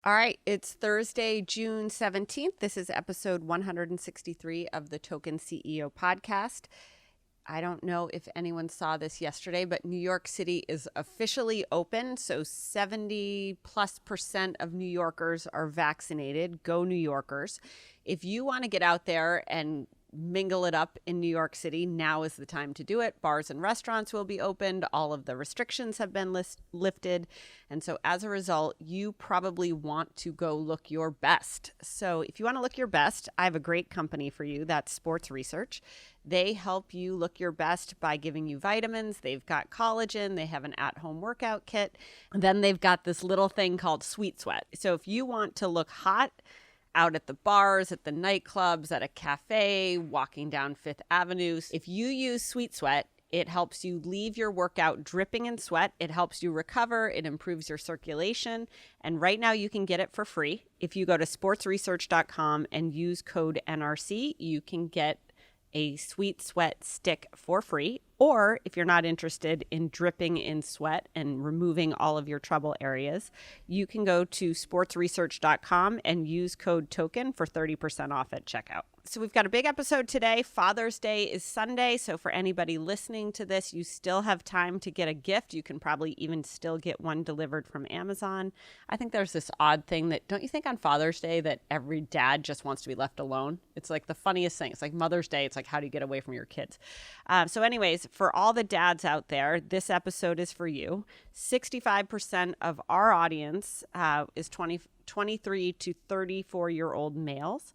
All right, it's Thursday, June 17th. This is episode 163 of the Token CEO podcast. I don't know if anyone saw this yesterday, but New York City is officially open. So 70+% of New Yorkers are vaccinated. Go New Yorkers. If you want to get out there and mingle it up in New York City, now is the time to do it. Bars and restaurants will be opened. All of the restrictions have been lifted. And so as a result, you probably want to go look your best. So if you want to look your best, I have a great company for you. That's Sports Research. They help you look your best by giving you vitamins. They've got collagen. They have an at-home workout kit. And then they've got this little thing called Sweet Sweat. So if you want to look hot out at the bars, at the nightclubs, at a cafe, walking down Fifth Avenue, if you use Sweet Sweat, it helps you leave your workout dripping in sweat. It helps you recover. It improves your circulation. And right now you can get it for free. If you go to sportsresearch.com and use code NRC, you can get a Sweet Sweat stick for free. Or if you're not interested in dripping in sweat and removing all of your trouble areas, you can go to sportsresearch.com and use code TOKEN for 30% off at checkout. So we've got a big episode today. Father's Day is Sunday. So for anybody listening to this, you still have time to get a gift. You can probably even still get one delivered from Amazon. I think there's this odd thing that, don't you think on Father's Day that every dad just wants to be left alone? It's like the funniest thing. It's like Mother's Day. It's like, how do you get away from your kids? So anyways, for all the dads out there, this episode is for you. 65% of our audience is 23 to 34-year-old males.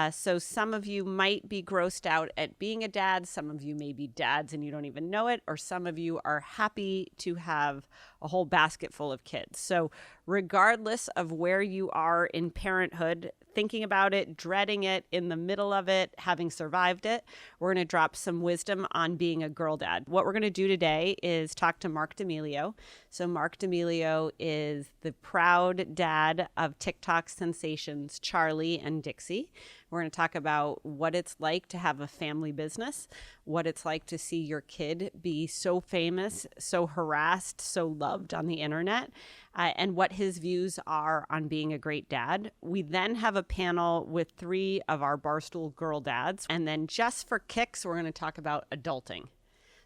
So some of you might be grossed out at being a dad. Some of you may be dads and you don't even know it. Or some of you are happy to have a whole basket full of kids. So regardless of where you are in parenthood, thinking about it, dreading it, in the middle of it, having survived it, we're going to drop some wisdom on being a girl dad. What we're going to do today is talk to Marc DAmelio. So Marc DAmelio is the proud dad of TikTok sensations Charlie and Dixie. We're going to talk about what it's like to have a family business, what it's like to see your kid be so famous, so harassed, so loved on the internet, and what his views are on being a great dad. We then have a panel with 3 of our Barstool girl dads. And then just for kicks, we're going to talk about adulting.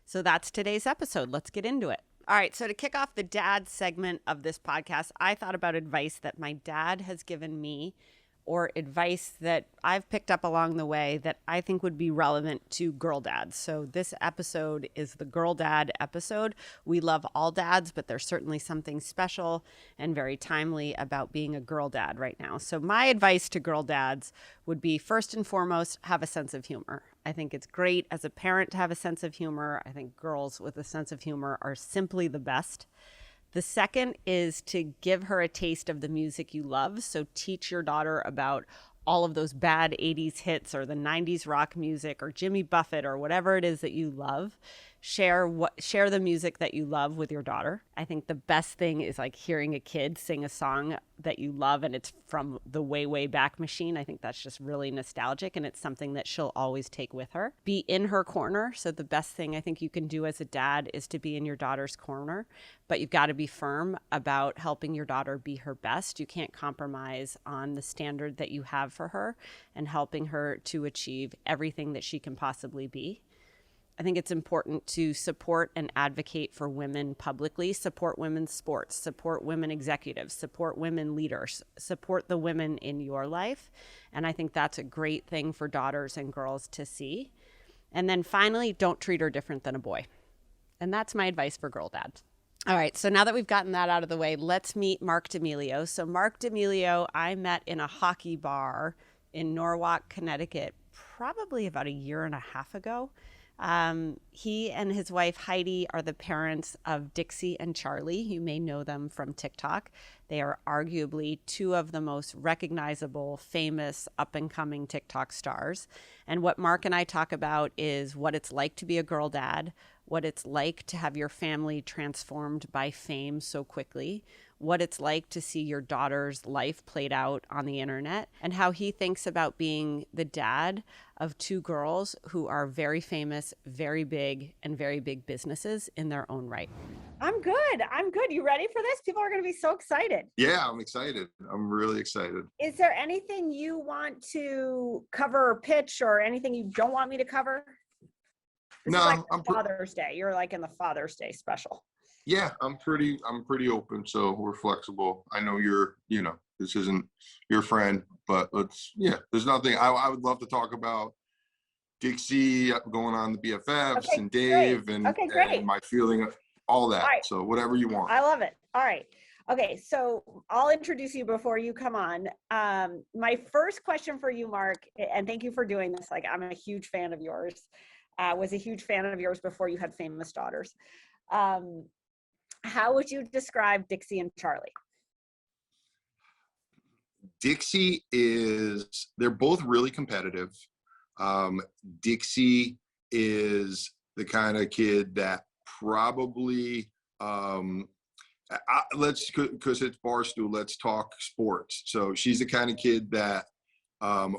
So that's today's episode. Let's get into it. All right, so to kick off the dad segment of this podcast, I thought about advice that my dad has given me, or advice that I've picked up along the way that I think would be relevant to girl dads. So this episode is the girl dad episode. We love all dads, but there's certainly something special and very timely about being a girl dad right now. So my advice to girl dads would be, first and foremost, have a sense of humor. I think it's great as a parent to have a sense of humor. I think girls with a sense of humor are simply the best. The second is to give her a taste of the music you love. So teach your daughter about all of those bad 80s hits or the 90s rock music or Jimmy Buffett or whatever it is that you love. Share the music that you love with your daughter. I think the best thing is like hearing a kid sing a song that you love and it's from the way, way back machine. I think that's just really nostalgic and it's something that she'll always take with her. Be in her corner. So the best thing I think you can do as a dad is to be in your daughter's corner, but you've got to be firm about helping your daughter be her best. You can't compromise on the standard that you have for her and helping her to achieve everything that she can possibly be. I think it's important to support and advocate for women publicly, support women's sports, support women executives, support women leaders, support the women in your life. And I think that's a great thing for daughters and girls to see. And then finally, don't treat her different than a boy. And that's my advice for girl dads. All right, so now that we've gotten that out of the way, let's meet Marc DAmelio. So Marc DAmelio, I met in a hockey bar in Norwalk, Connecticut, probably about 1.5 years ago. He and his wife Heidi are the parents of Dixie and Charlie. You may know them from TikTok. They are arguably 2 of the most recognizable, famous, up-and-coming TikTok stars. And what Marc and I talk about is what it's like to be a girl dad, what it's like to have your family transformed by fame so quickly, what it's like to see your daughter's life played out on the internet and how he thinks about being the dad of two girls who are very famous, very big, and very big businesses in their own right. I'm good. You ready for this? People are going to be so excited. Yeah, I'm excited. I'm really excited. Is there anything you want to cover or pitch, or anything you don't want me to cover? This is like Father's Day. You're like in the Father's Day special. Yeah, I'm pretty open, so we're flexible. I know this isn't your friend, but there's nothing. I would love to talk about Dixie going on the BFFs and Dave and my feeling of all that. Right. So whatever you want. I love it. All right. Okay, so I'll introduce you before you come on. My first question for you, Marc, and thank you for doing this. Like, I'm a huge fan of yours. Was a huge fan of yours before you had famous daughters. How would you describe Dixie and Charlie? Dixie they're both really competitive. Dixie is the kind of kid that probably, because it's Barstool, let's talk sports. So she's the kind of kid that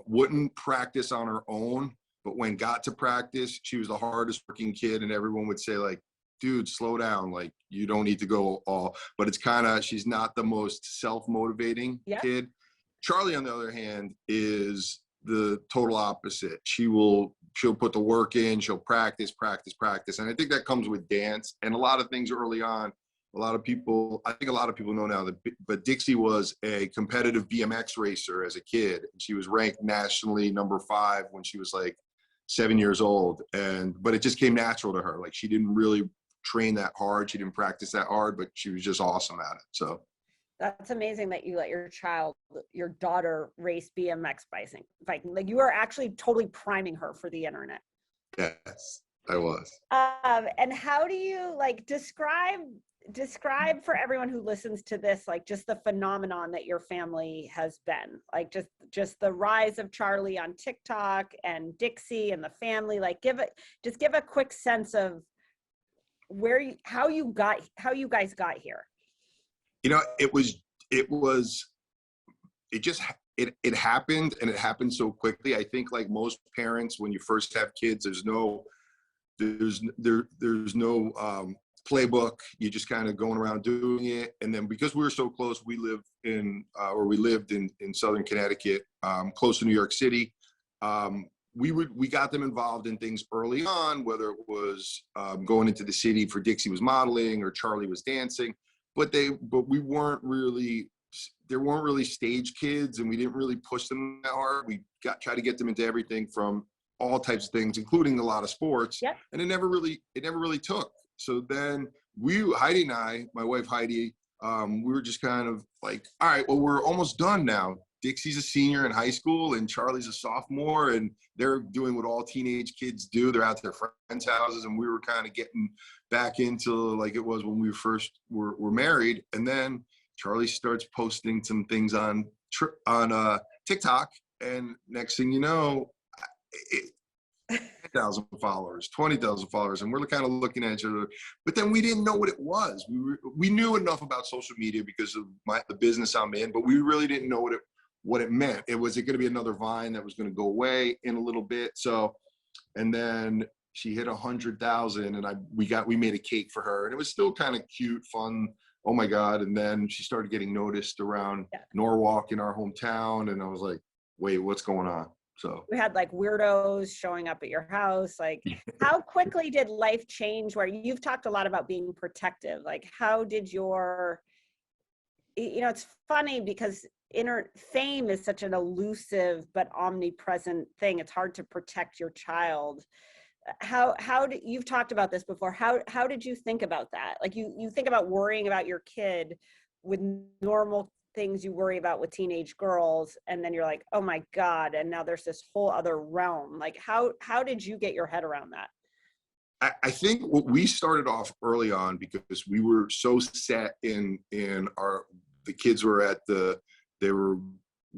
wouldn't practice on her own, but when got to practice, she was the hardest working kid, and everyone would say, like, dude, slow down. Like, you don't need to go all, but it's she's not the most self-motivating kid. Charlie, on the other hand, is the total opposite. she'll put the work in, she'll practice. And I think that comes with dance and a lot of things early on. I think a lot of people know now but Dixie was a competitive BMX racer as a kid. She was ranked nationally number 5 when she was like 7 years old. But it just came natural to her. Like, she didn't really train that hard. She didn't practice that hard, but she was just awesome at it. So that's amazing that you let your daughter race BMX biking. Like, you are actually totally priming her for the internet. Yes, I was. And how do you describe for everyone who listens to this, like, just the phenomenon that your family has been, like, just the rise of Charlie on TikTok and Dixie and the family, like, give a quick sense of how you guys got here. It happened, and it happened so quickly. I think, like most parents, when you first have kids, there's no playbook. You just kind of going around doing it. And then because we were so close, we lived in Southern Connecticut, close to New York City. We got them involved in things early on, whether it was going into the city for Dixie was modeling or Charlie was dancing, but we weren't really, there weren't really stage kids, and we didn't really push them that hard. We tried to get them into everything from all types of things, including a lot of sports. Yep. And it never really took. So then Heidi and I, my wife Heidi, we were just kind of like, all right, well, we're almost done now. Dixie's a senior in high school and Charlie's a sophomore, and they're doing what all teenage kids do. They're out to their friends' houses, and we were kind of getting back into like it was when we first were married. And then Charlie starts posting some things on TikTok, and next thing you know, 10,000 followers, 20,000 followers, and we're kind of looking at each other. But then we didn't know what it was. We knew enough about social media because of the business I'm in, but we really didn't know what it meant. Was it going to be another Vine that was going to go away in a little bit? So, and then she hit 100,000, and we made a cake for her, and it was still kind of cute, fun. Oh my God! And then she started getting noticed around Norwalk in our hometown, and I was like, wait, what's going on? So we had like weirdos showing up at your house. Like, how quickly did life change? Where you've talked a lot about being protective. Like, how did it's funny because fame is such an elusive but omnipresent thing. It's hard to protect your child. You've talked about this before. How did you think about that? Like, you think about worrying about your kid with normal things you worry about with teenage girls, and then you're like, oh my God, and now there's this whole other realm. Like, how did you get your head around that? I think we started off early on because we were so set in the kids were they were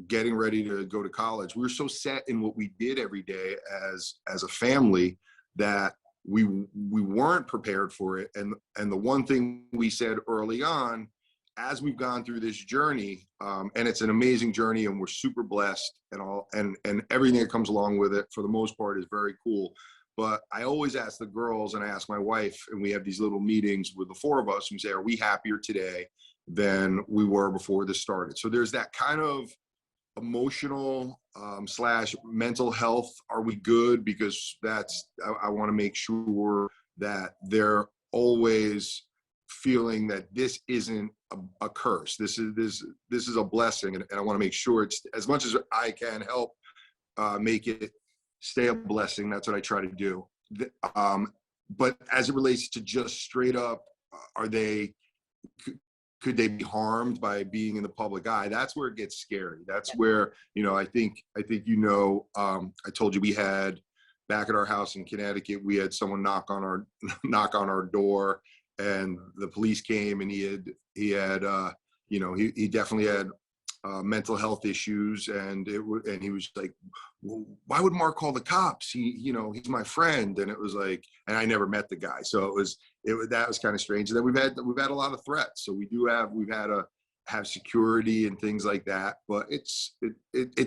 getting ready to go to college. We were so set in what we did every day as a family that we weren't prepared for it. And the one thing we said early on as we've gone through this journey, and it's an amazing journey, and we're super blessed, and everything that comes along with it, for the most part, is very cool. But I always ask the girls, and I ask my wife, and we have these little meetings with the four of us, and we say, are we happier today than we were before this started? So there's that kind of emotional slash mental health. Are we good? Because I want to make sure that they're always feeling that this isn't a curse. This is a blessing, and I want to make sure it's, as much as I can help make it stay a blessing. That's what I try to do. But as it relates to just straight up, could they be harmed by being in the public eye? That's where it gets scary. That's where, I think, I told you we had, back at our house in Connecticut, we had someone knock on our door, and the police came, and he definitely had mental health issues, and he was like, well, why would Marc call the cops? He's my friend. And it was like, and I never met the guy, so that was kind of strange. And then we've had a lot of threats, so we've had to have security and things like that. But it's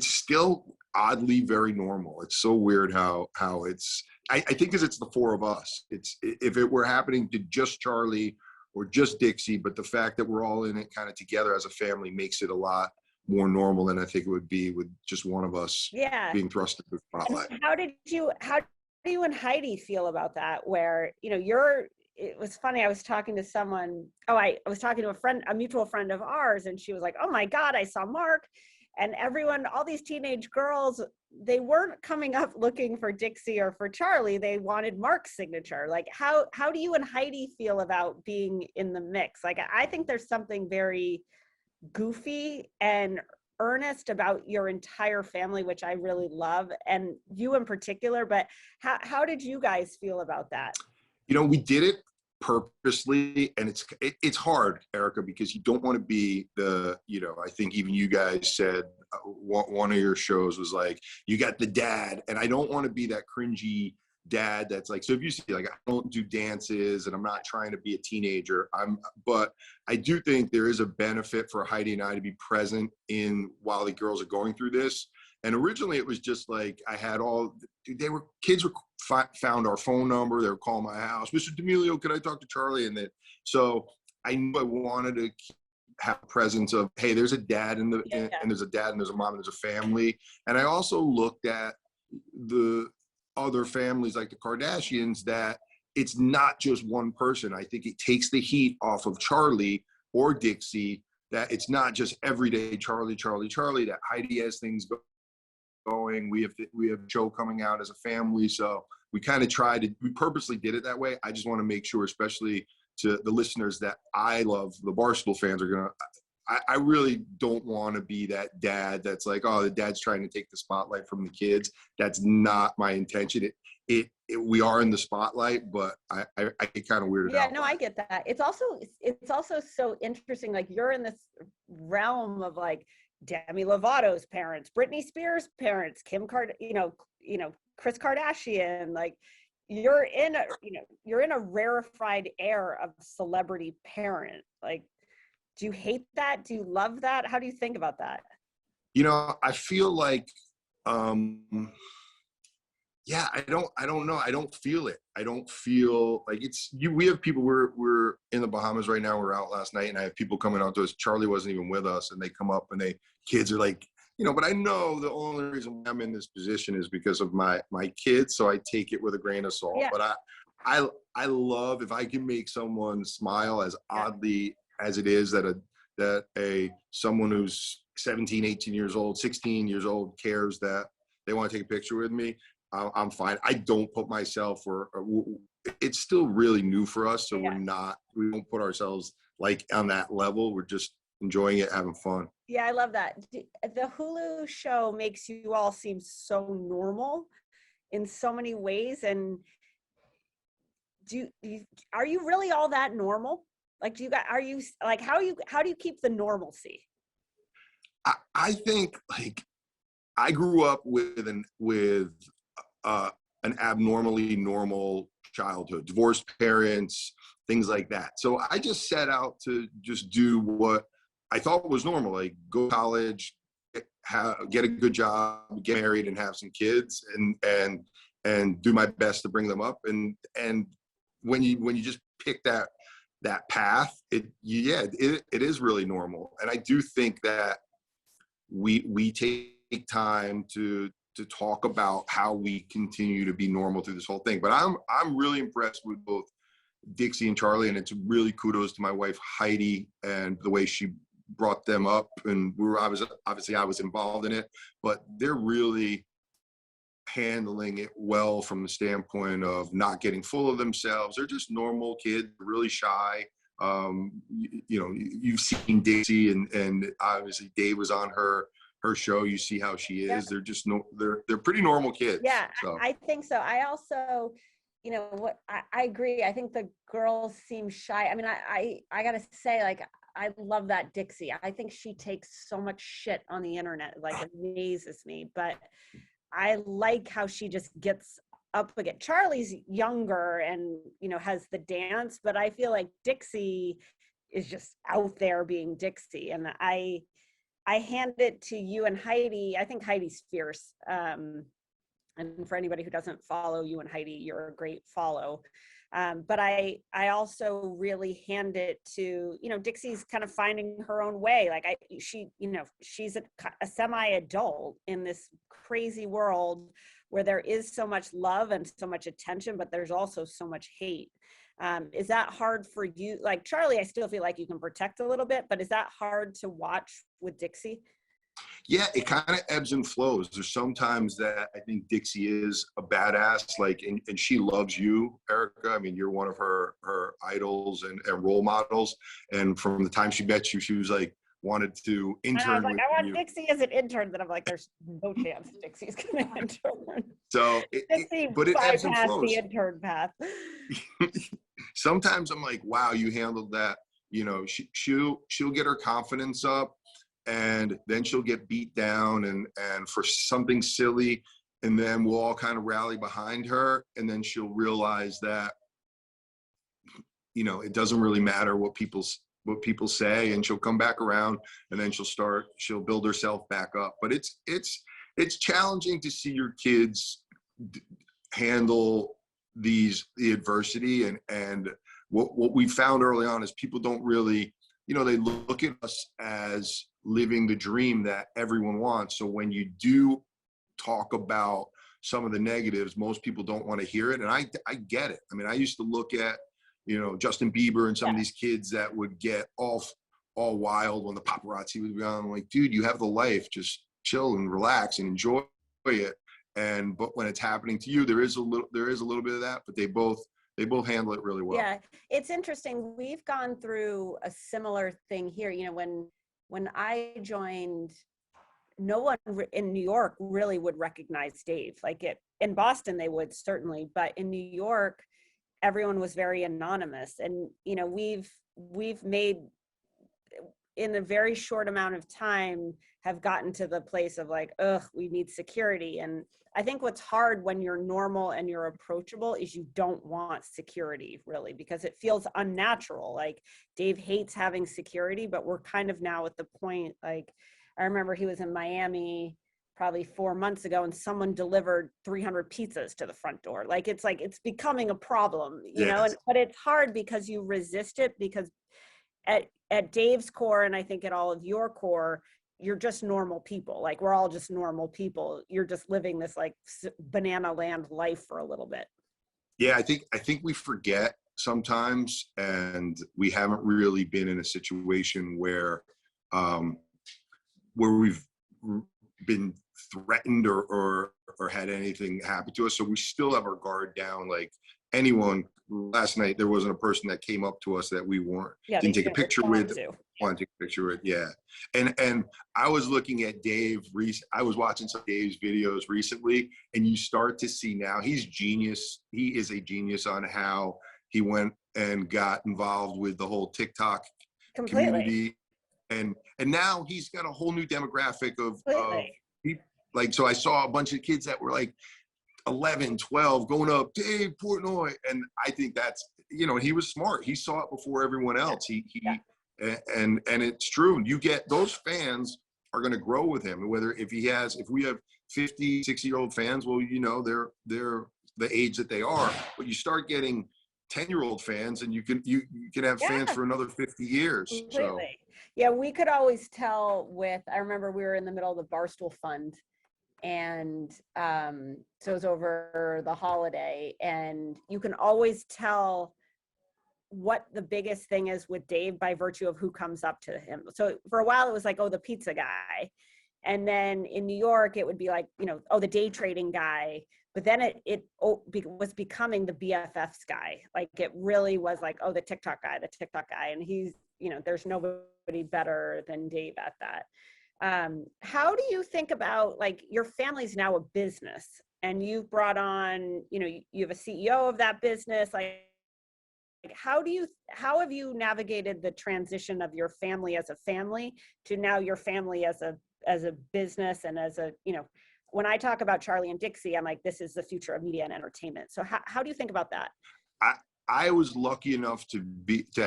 still oddly very normal. It's so weird how it's. I think because it's the four of us. If it were happening to just Charlie or just Dixie, but the fact that we're all in it kind of together as a family makes it a lot more normal than I think it would be with just one of us being thrust into the spotlight. And how do you and Heidi feel about that? Where, it was funny. I was talking to someone, I was talking to a mutual friend of ours, and she was like, oh my God, I saw Marc. And everyone, all these teenage girls, they weren't coming up looking for Dixie or for Charlie. They wanted Marc's signature. Like, how do you and Heidi feel about being in the mix? Like, I think there's something very goofy and earnest about your entire family, which I really love, and you in particular. But how did you guys feel about that? We did it purposely, and it's hard, Erica, because you don't want to be I think even you guys said one of your shows was like, you got the dad, and I don't want to be that cringy dad that's like, so if you see, like, I don't do dances, and I'm not trying to be a teenager, but I do think there is a benefit for Heidi and I to be present while the girls are going through this. And originally it was just like, kids found our phone number, they were calling my house, Mr. DAmelio, could I talk to Charlie? And then, so I knew I wanted to have a presence of, hey, there's a dad and there's a dad and there's a mom and there's a family. And I also looked at the other families like the Kardashians, that it's not just one person. I think it takes the heat off of Charlie or Dixie, that it's not just everyday Charlie, that Heidi has things going. We have a show coming out as a family. So we kind of we purposely did it that way. I just want to make sure, especially to the listeners, that I love, the Barstool fans are I really don't want to be that dad that's like, oh, the dad's trying to take the spotlight from the kids. That's not my intention. We are in the spotlight, but I get kind of weirded out. Yeah, no, I get that. It's also so interesting. Like, you're in this realm of like Demi Lovato's parents, Britney Spears' parents, Kris Kardashian. Like, you're in a rarefied air of celebrity parent. Like, do you hate that? Do you love that? How do you think about that? I feel like, I don't know. I don't feel it. I don't feel like we have people, we're in the Bahamas right now. We're out last night, and I have people coming out to us. Charlie wasn't even with us, and they come up and kids are like, but I know the only reason I'm in this position is because of my kids. So I take it with a grain of salt, but I love if I can make someone smile as oddly as it is that someone who's 17, 18 years old, 16 years old cares that they want to take a picture with me. I'm fine. I don't put myself it's still really new for us. So we don't put ourselves like on that level. We're just enjoying it, having fun. Yeah, I love that. The Hulu show makes you all seem so normal in so many ways. And are you really all that normal? Like, how do you keep the normalcy? I think, like, I grew up with an abnormally normal childhood, divorced parents, things like that. So I just set out to just do what I thought was normal, like go to college, get a good job, get married, and have some kids, and do my best to bring them up. And when you just pick that path, it is really normal. And I do think that we take time to talk about how we continue to be normal through this whole thing. But I'm really impressed with both Dixie and Charlie, and it's really kudos to my wife Heidi and the way she brought them up. And I was involved in it, but they're really handling it well from the standpoint of not getting full of themselves. They're just normal kids, really shy. You've seen Dixie, and obviously Dave was on her show. You see how she is. Yeah. They're pretty normal kids. Yeah, so. I think so. I also, I agree. I think the girls seem shy. I mean, I gotta say, like, I love that Dixie. I think she takes so much shit on the internet. It, like, amazes me. But I like how she just gets up again. Charlie's younger and, has the dance, but I feel like Dixie is just out there being Dixie. And I hand it to you and Heidi. I think Heidi's fierce. And for anybody who doesn't follow you and Heidi, you're a great follow. But I also really hand it to, Dixie's kind of finding her own way. Like she's a semi-adult in this crazy world where there is so much love and so much attention, but there's also so much hate. Is that hard for you? Like Charlie, I still feel like you can protect a little bit, but is that hard to watch with Dixie? Yeah, it kind of ebbs and flows. There's sometimes that I think Dixie is a badass, like, and she loves you, Erica. I mean, you're one of her idols and role models. And from the time she met you, she was like, wanted to intern with you. I want Dixie as an intern. Then I'm like, there's no chance Dixie's going to intern. So, but it ebbs and flows. The intern path. Sometimes I'm like, wow, you handled that. She'll get her confidence up, and then she'll get beat down and for something silly, and then we'll all kind of rally behind her, and then she'll realize that it doesn't really matter what people say, and she'll come back around, and then she'll build herself back up. But it's challenging to see your kids handle the adversity, and what we found early on is people don't really, they look at us as living the dream that everyone wants. So when you do talk about some of the negatives, most people don't want to hear it. And I get it. I mean, I used to look at, Justin Bieber and some of these kids that would get all wild when the paparazzi would be on. I'm like, dude, you have the life, just chill and relax and enjoy it. But when it's happening to you, there is a little bit of that, but they both handle it really well. Yeah, it's interesting. We've gone through a similar thing here. When I joined, no one in New York really would recognize Dave. Like in Boston, they would certainly, but in New York, everyone was very anonymous. And, we've made, in a very short amount of time, have gotten to the place of like, we need security. And I think what's hard when you're normal and you're approachable is you don't want security, really, because it feels unnatural. Like Dave hates having security, but we're kind of now at the point, like, I remember he was in Miami probably 4 months ago and someone delivered 300 pizzas to the front door. Like it's becoming a problem, you know, but it's hard because you resist it, because at Dave's core, and I think at all of your core, you're just normal people. Like we're all just normal people. You're just living this like banana land life for a little bit. Yeah, I think we forget sometimes, and we haven't really been in a situation where we've been threatened or had anything happen to us. So we still have our guard down. Like anyone, last night there wasn't a person that came up to us that we didn't take a picture with. Want to take a picture with, yeah. And I was looking at Dave. I was watching some of Dave's videos recently, and you start to see now he's genius. He is a genius on how he went and got involved with the whole TikTok community, and now he's got a whole new demographic of people. Like, so I saw a bunch of kids that were like 11, 12, going up, Dave Portnoy. And I think that's, he was smart. He saw it before everyone else. And it's true. You get those fans are going to grow with him. Whether if we have 50, 60-year-old fans, well, they're the age that they are, but you start getting 10-year-old fans and you can have fans for another 50 years. Completely. So yeah, we could always tell I remember we were in the middle of the Barstool Fund, and so it was over the holiday, and you can always tell what the biggest thing is with Dave by virtue of who comes up to him. So for a while it was like, oh, the pizza guy. And then in New York, it would be like, oh, the day trading guy. But then it was becoming the BFFs guy. Like it really was like, oh, the TikTok guy. And he's, there's nobody better than Dave at that. How do you think about, like, your family's now a business and you've brought on, you have a CEO of that business. Like, how have you navigated the transition of your family as a family to now your family as a business and as a, when I talk about Charlie and Dixie, I'm like, this is the future of media and entertainment. So how do you think about that? I was lucky enough to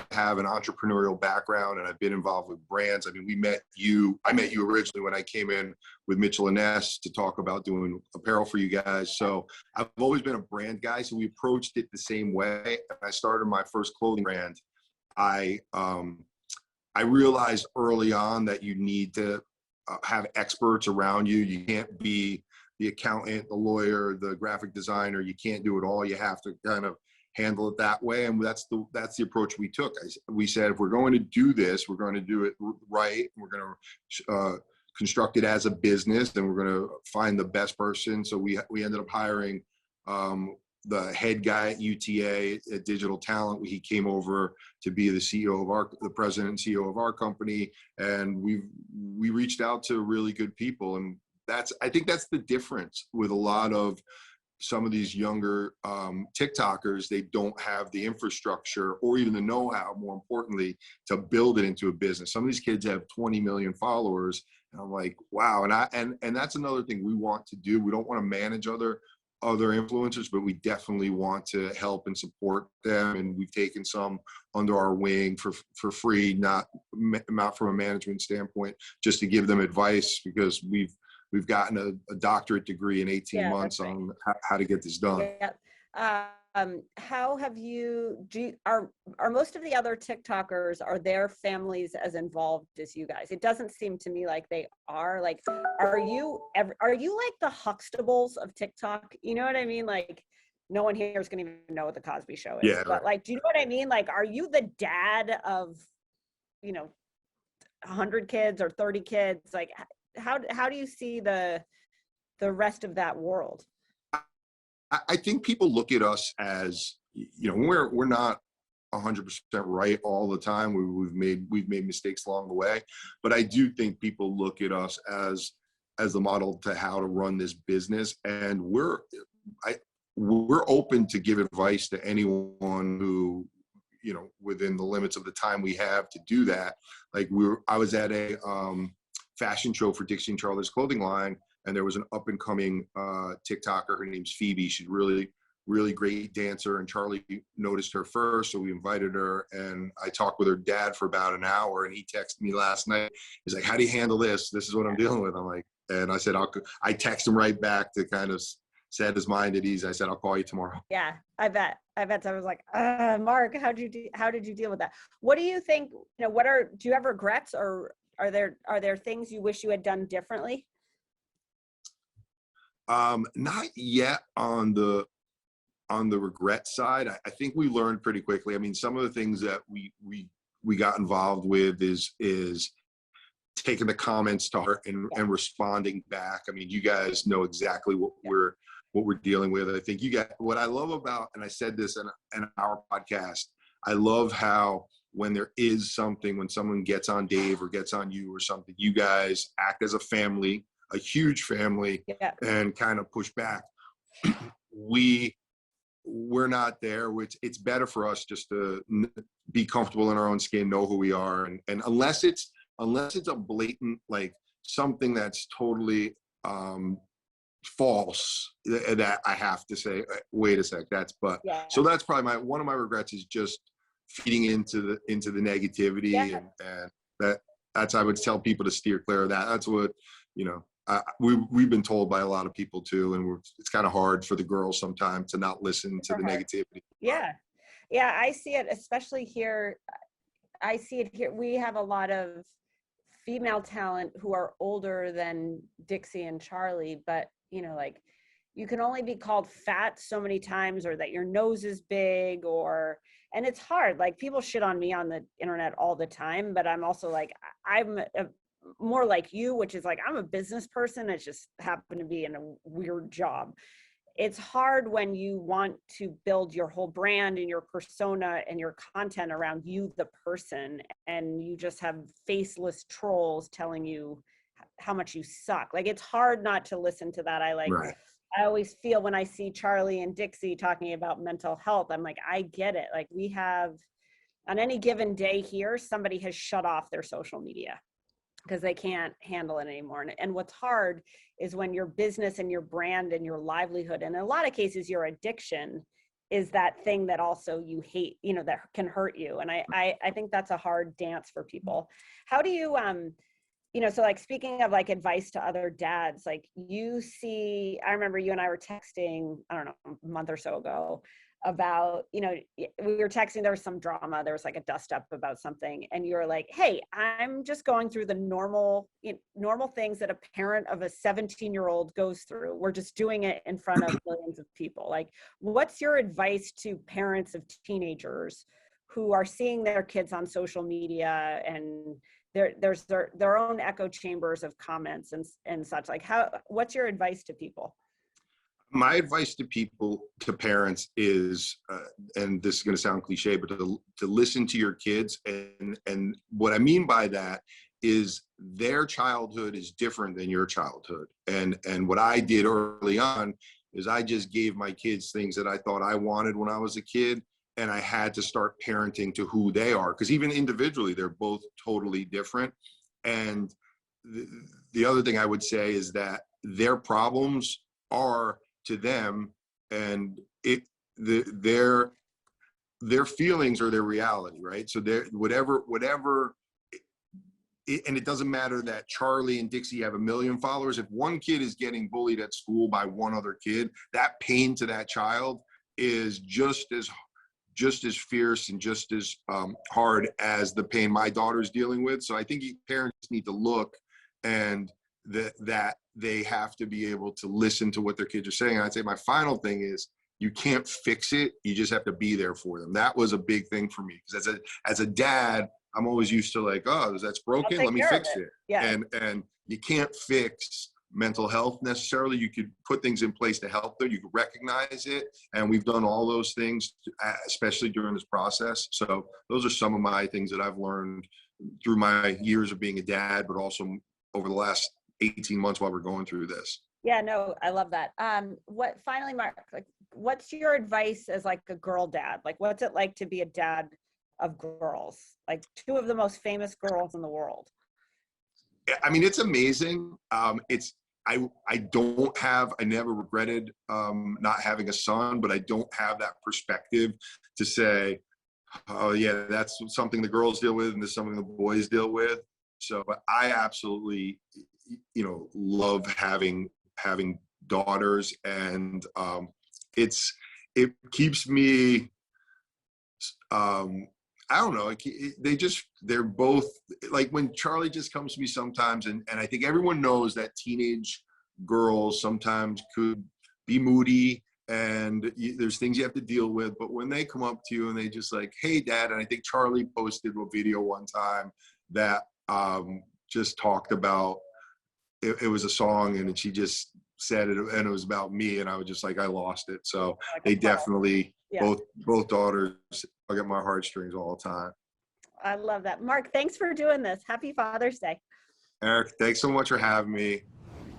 have an entrepreneurial background, and I've been involved with brands. I mean, I met you originally when I came in with Mitchell and Ness to talk about doing apparel for you guys. So I've always been a brand guy. So we approached it the same way. I started my first clothing brand. I realized early on that you need to have experts around you. You can't be the accountant, the lawyer, the graphic designer. You can't do it all. You have to kind of handle it that way. And that's the approach we took. We said, if we're going to do this, we're going to do it right. We're going to construct it as a business, and we're going to find the best person. So we ended up hiring the head guy at UTA at Digital Talent. He came over to be the president and CEO of our company. And we reached out to really good people. And I think that's the difference with a lot of some of these younger TikTokers. They don't have the infrastructure or even the know-how, more importantly, to build it into a business. Some of these kids have 20 million followers, and I'm like, wow. And that's another thing we want to do. We don't want to manage other influencers, but we definitely want to help and support them. And we've taken some under our wing for free, not from a management standpoint, just to give them advice, because we've gotten a doctorate degree in 18 months on how to get this done. Yeah. How have are most of the other TikTokers, are their families as involved as you guys? It doesn't seem to me like they are. Like, are you like the Huxtables of TikTok? You know what I mean? Like, no one here is going to even know what the Cosby Show is. Yeah, but like, do you know what I mean? Like, are you the dad of, 100 kids or 30 kids? Like, how do you see the rest of that world? I think people look at us as, we're not 100% right all the time. We've made mistakes along the way, but I do think people look at us as the model to how to run this business. And we're open to give advice to anyone who, within the limits of the time we have to do that. Like I was at a fashion show for Dixie and Charlie's clothing line, and there was an up and coming TikToker. Her name's Phoebe. She's really, really great dancer, and Charlie noticed her first, so we invited her. And I talked with her dad for about an hour, and he texted me last night. He's like, "How do you handle this? This is what I'm dealing with." I'm like, and I said, I text him right back to kind of set his mind at ease. I said, "I'll call you tomorrow." Yeah, I bet. So I was like, Marc, how did you deal with that? What do you think? Do you have regrets, or are there things you wish you had done differently? Not yet on the regret side. I think we learned pretty quickly. I mean, some of the things that we got involved with is taking the comments to heart and responding back. I mean, you guys know exactly what we're dealing with. I think what I love about, and I said this in our podcast, I love how when there is something, when someone gets on Dave or gets on you or something, you guys act as a family, a huge family, and kind of push back. We're not there, which it's better for us just to be comfortable in our own skin, know who we are. And unless it's a blatant, like something that's totally false. That I have to say, wait a sec, Yeah. so that's probably one of my regrets is just feeding into the negativity. Yeah. And that's, I would tell people to steer clear of that. That's what, we've been told by a lot of people too. And it's kind of hard for the girls sometimes to not listen to the negativity. Yeah. Yeah. I see it, especially here. I see it here. We have a lot of female talent who are older than Dixie and Charlie, but like you can only be called fat so many times, or that your nose is big, and it's hard. Like, people shit on me on the internet all the time, but I'm also like, more like you, which is like, I'm a business person. It's just happened to be in a weird job. It's hard when you want to build your whole brand and your persona and your content around you, the person, and you just have faceless trolls telling you how much you suck. Like, it's hard not to listen to that. Right. I always feel when I see Charlie and Dixie talking about mental health, I'm like, I get it. Like, we have, on any given day here, somebody has shut off their social media because they can't handle it anymore. And what's hard is when your business and your brand and your livelihood, and in a lot of cases, your addiction, is that thing that also you hate, that can hurt you. And I think that's a hard dance for people. How do you, so like, speaking of like advice to other dads, like, I remember you and I were texting, I don't know, a month or so ago about, we were texting, there was some drama, there was like a dust up about something, and you were like, hey, I'm just going through the normal things that a parent of a 17-year-old goes through. We're just doing it in front of millions of people. Like, what's your advice to parents of teenagers who are seeing their kids on social media, and there's their own echo chambers of comments and such? Like, what's your advice to people? My advice to parents is, and this is going to sound cliche, but to listen to your kids. And what I mean by that is their childhood is different than your childhood. And what I did early on is I just gave my kids things that I thought I wanted when I was a kid. And I had to start parenting to who they are, because even individually, they're both totally different. And the other thing I would say is that their problems are to them, and their feelings are their reality, right? So whatever, and it doesn't matter that Charlie and Dixie have 1 million followers. If one kid is getting bullied at school by one other kid, that pain to that child is just as fierce and just as hard as the pain my daughter's dealing with. So I think parents need to look, and that they have to be able to listen to what their kids are saying. And I'd say my final thing is, you can't fix it. You just have to be there for them. That was a big thing for me, because as a dad, I'm always used to like, oh, that's broken, let me fix it. Yeah. And you can't fix mental health necessarily. You could put things in place to help them. You could recognize it. And we've done all those things, especially during this process. So those are some of my things that I've learned through my years of being a dad, but also over the last 18 months while we're going through this. Yeah, no, I love that. Finally, Marc, like, what's your advice as like a girl dad? Like, what's it like to be a dad of girls, like 2 of the most famous girls in the world? I mean, it's amazing. I never regretted not having a son, but I don't have that perspective to say, oh yeah, that's something the girls deal with and this is something the boys deal with. So I absolutely, love having daughters, and it keeps me, I don't know. They're both like, when Charlie just comes to me sometimes, and I think everyone knows that teenage girls sometimes could be moody, and there's things you have to deal with. But when they come up to you and they just like, hey, Dad, and I think Charlie posted a video one time that just talked about, it was a song, and she just said it, and it was about me, and I was just like, I lost it. So they definitely, both daughters, I get my heartstrings all the time. I love that. Marc, thanks for doing this. Happy Father's Day. Eric, thanks so much for having me.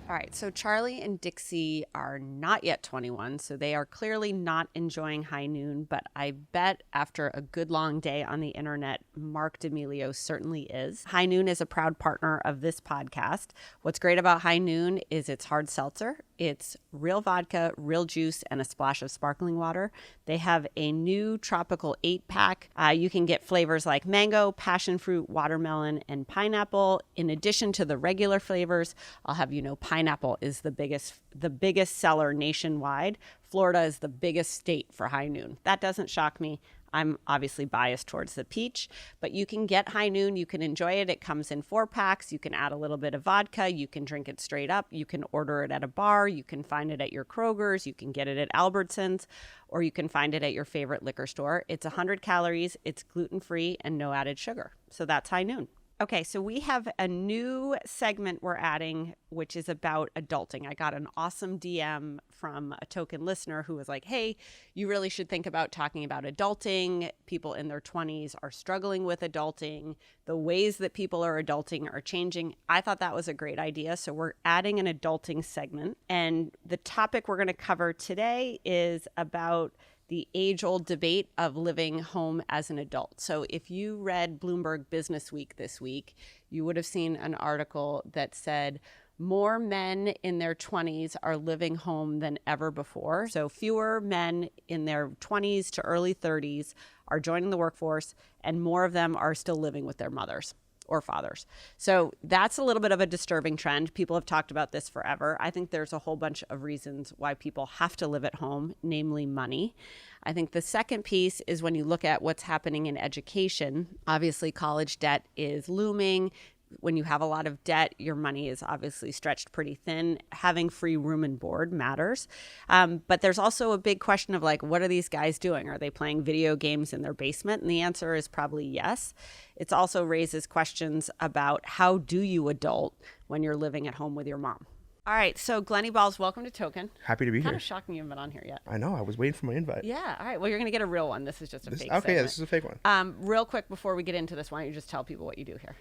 All right, so Charlie and Dixie are not yet 21, so they are clearly not enjoying high noon, but I bet after a good long day on the internet, Marc DAmelio certainly is. High Noon is a proud partner of this podcast. What's great about High Noon is it's hard seltzer. It's real vodka, real juice, and a splash of sparkling water. They have a new tropical 8-pack. You can get flavors like mango, passion fruit, watermelon, and pineapple. In addition to the regular flavors, I'll have you know pineapple is the biggest seller nationwide. Florida is the biggest state for High Noon. That doesn't shock me. I'm obviously biased towards the peach, but you can get High Noon. You can enjoy it. It comes in 4 packs. You can add a little bit of vodka. You can drink it straight up. You can order it at a bar. You can find it at your Kroger's. You can get it at Albertsons, or you can find it at your favorite liquor store. It's 100 calories. It's gluten-free and no added sugar. So that's High Noon. Okay, so we have a new segment we're adding, which is about adulting. I got an awesome DM from a token listener who was like, hey, you really should think about talking about adulting. People in their 20s are struggling with adulting. The ways that people are adulting are changing. I thought that was a great idea. So we're adding an adulting segment. And the topic we're going to cover today is about the age-old debate of living home as an adult. So if you read Bloomberg Business Week this week, you would have seen an article that said more men in their 20s are living home than ever before. So fewer men in their 20s to early 30s are joining the workforce, and more of them are still living with their mothers or fathers. So that's a little bit of a disturbing trend. People have talked about this forever. I think there's a whole bunch of reasons why people have to live at home, namely money. I think the second piece is when you look at what's happening in education. Obviously, college debt is looming. When you have a lot of debt, your money is obviously stretched pretty thin. Having free room and board matters. But there's also a big question of like, what are these guys doing? Are they playing video games in their basement? And the answer is probably yes. It also raises questions about how do you adult when you're living at home with your mom? All right, so Glenny Balls, welcome to Token. Happy to be here. Kind of shocking you haven't been on here yet. I know. I was waiting for my invite. Yeah. All right. Well, you're going to get a real one. This is just a fake Okay, segment. yeah, this is a fake one. Real quick before we get into this, why don't you just tell people what you do here?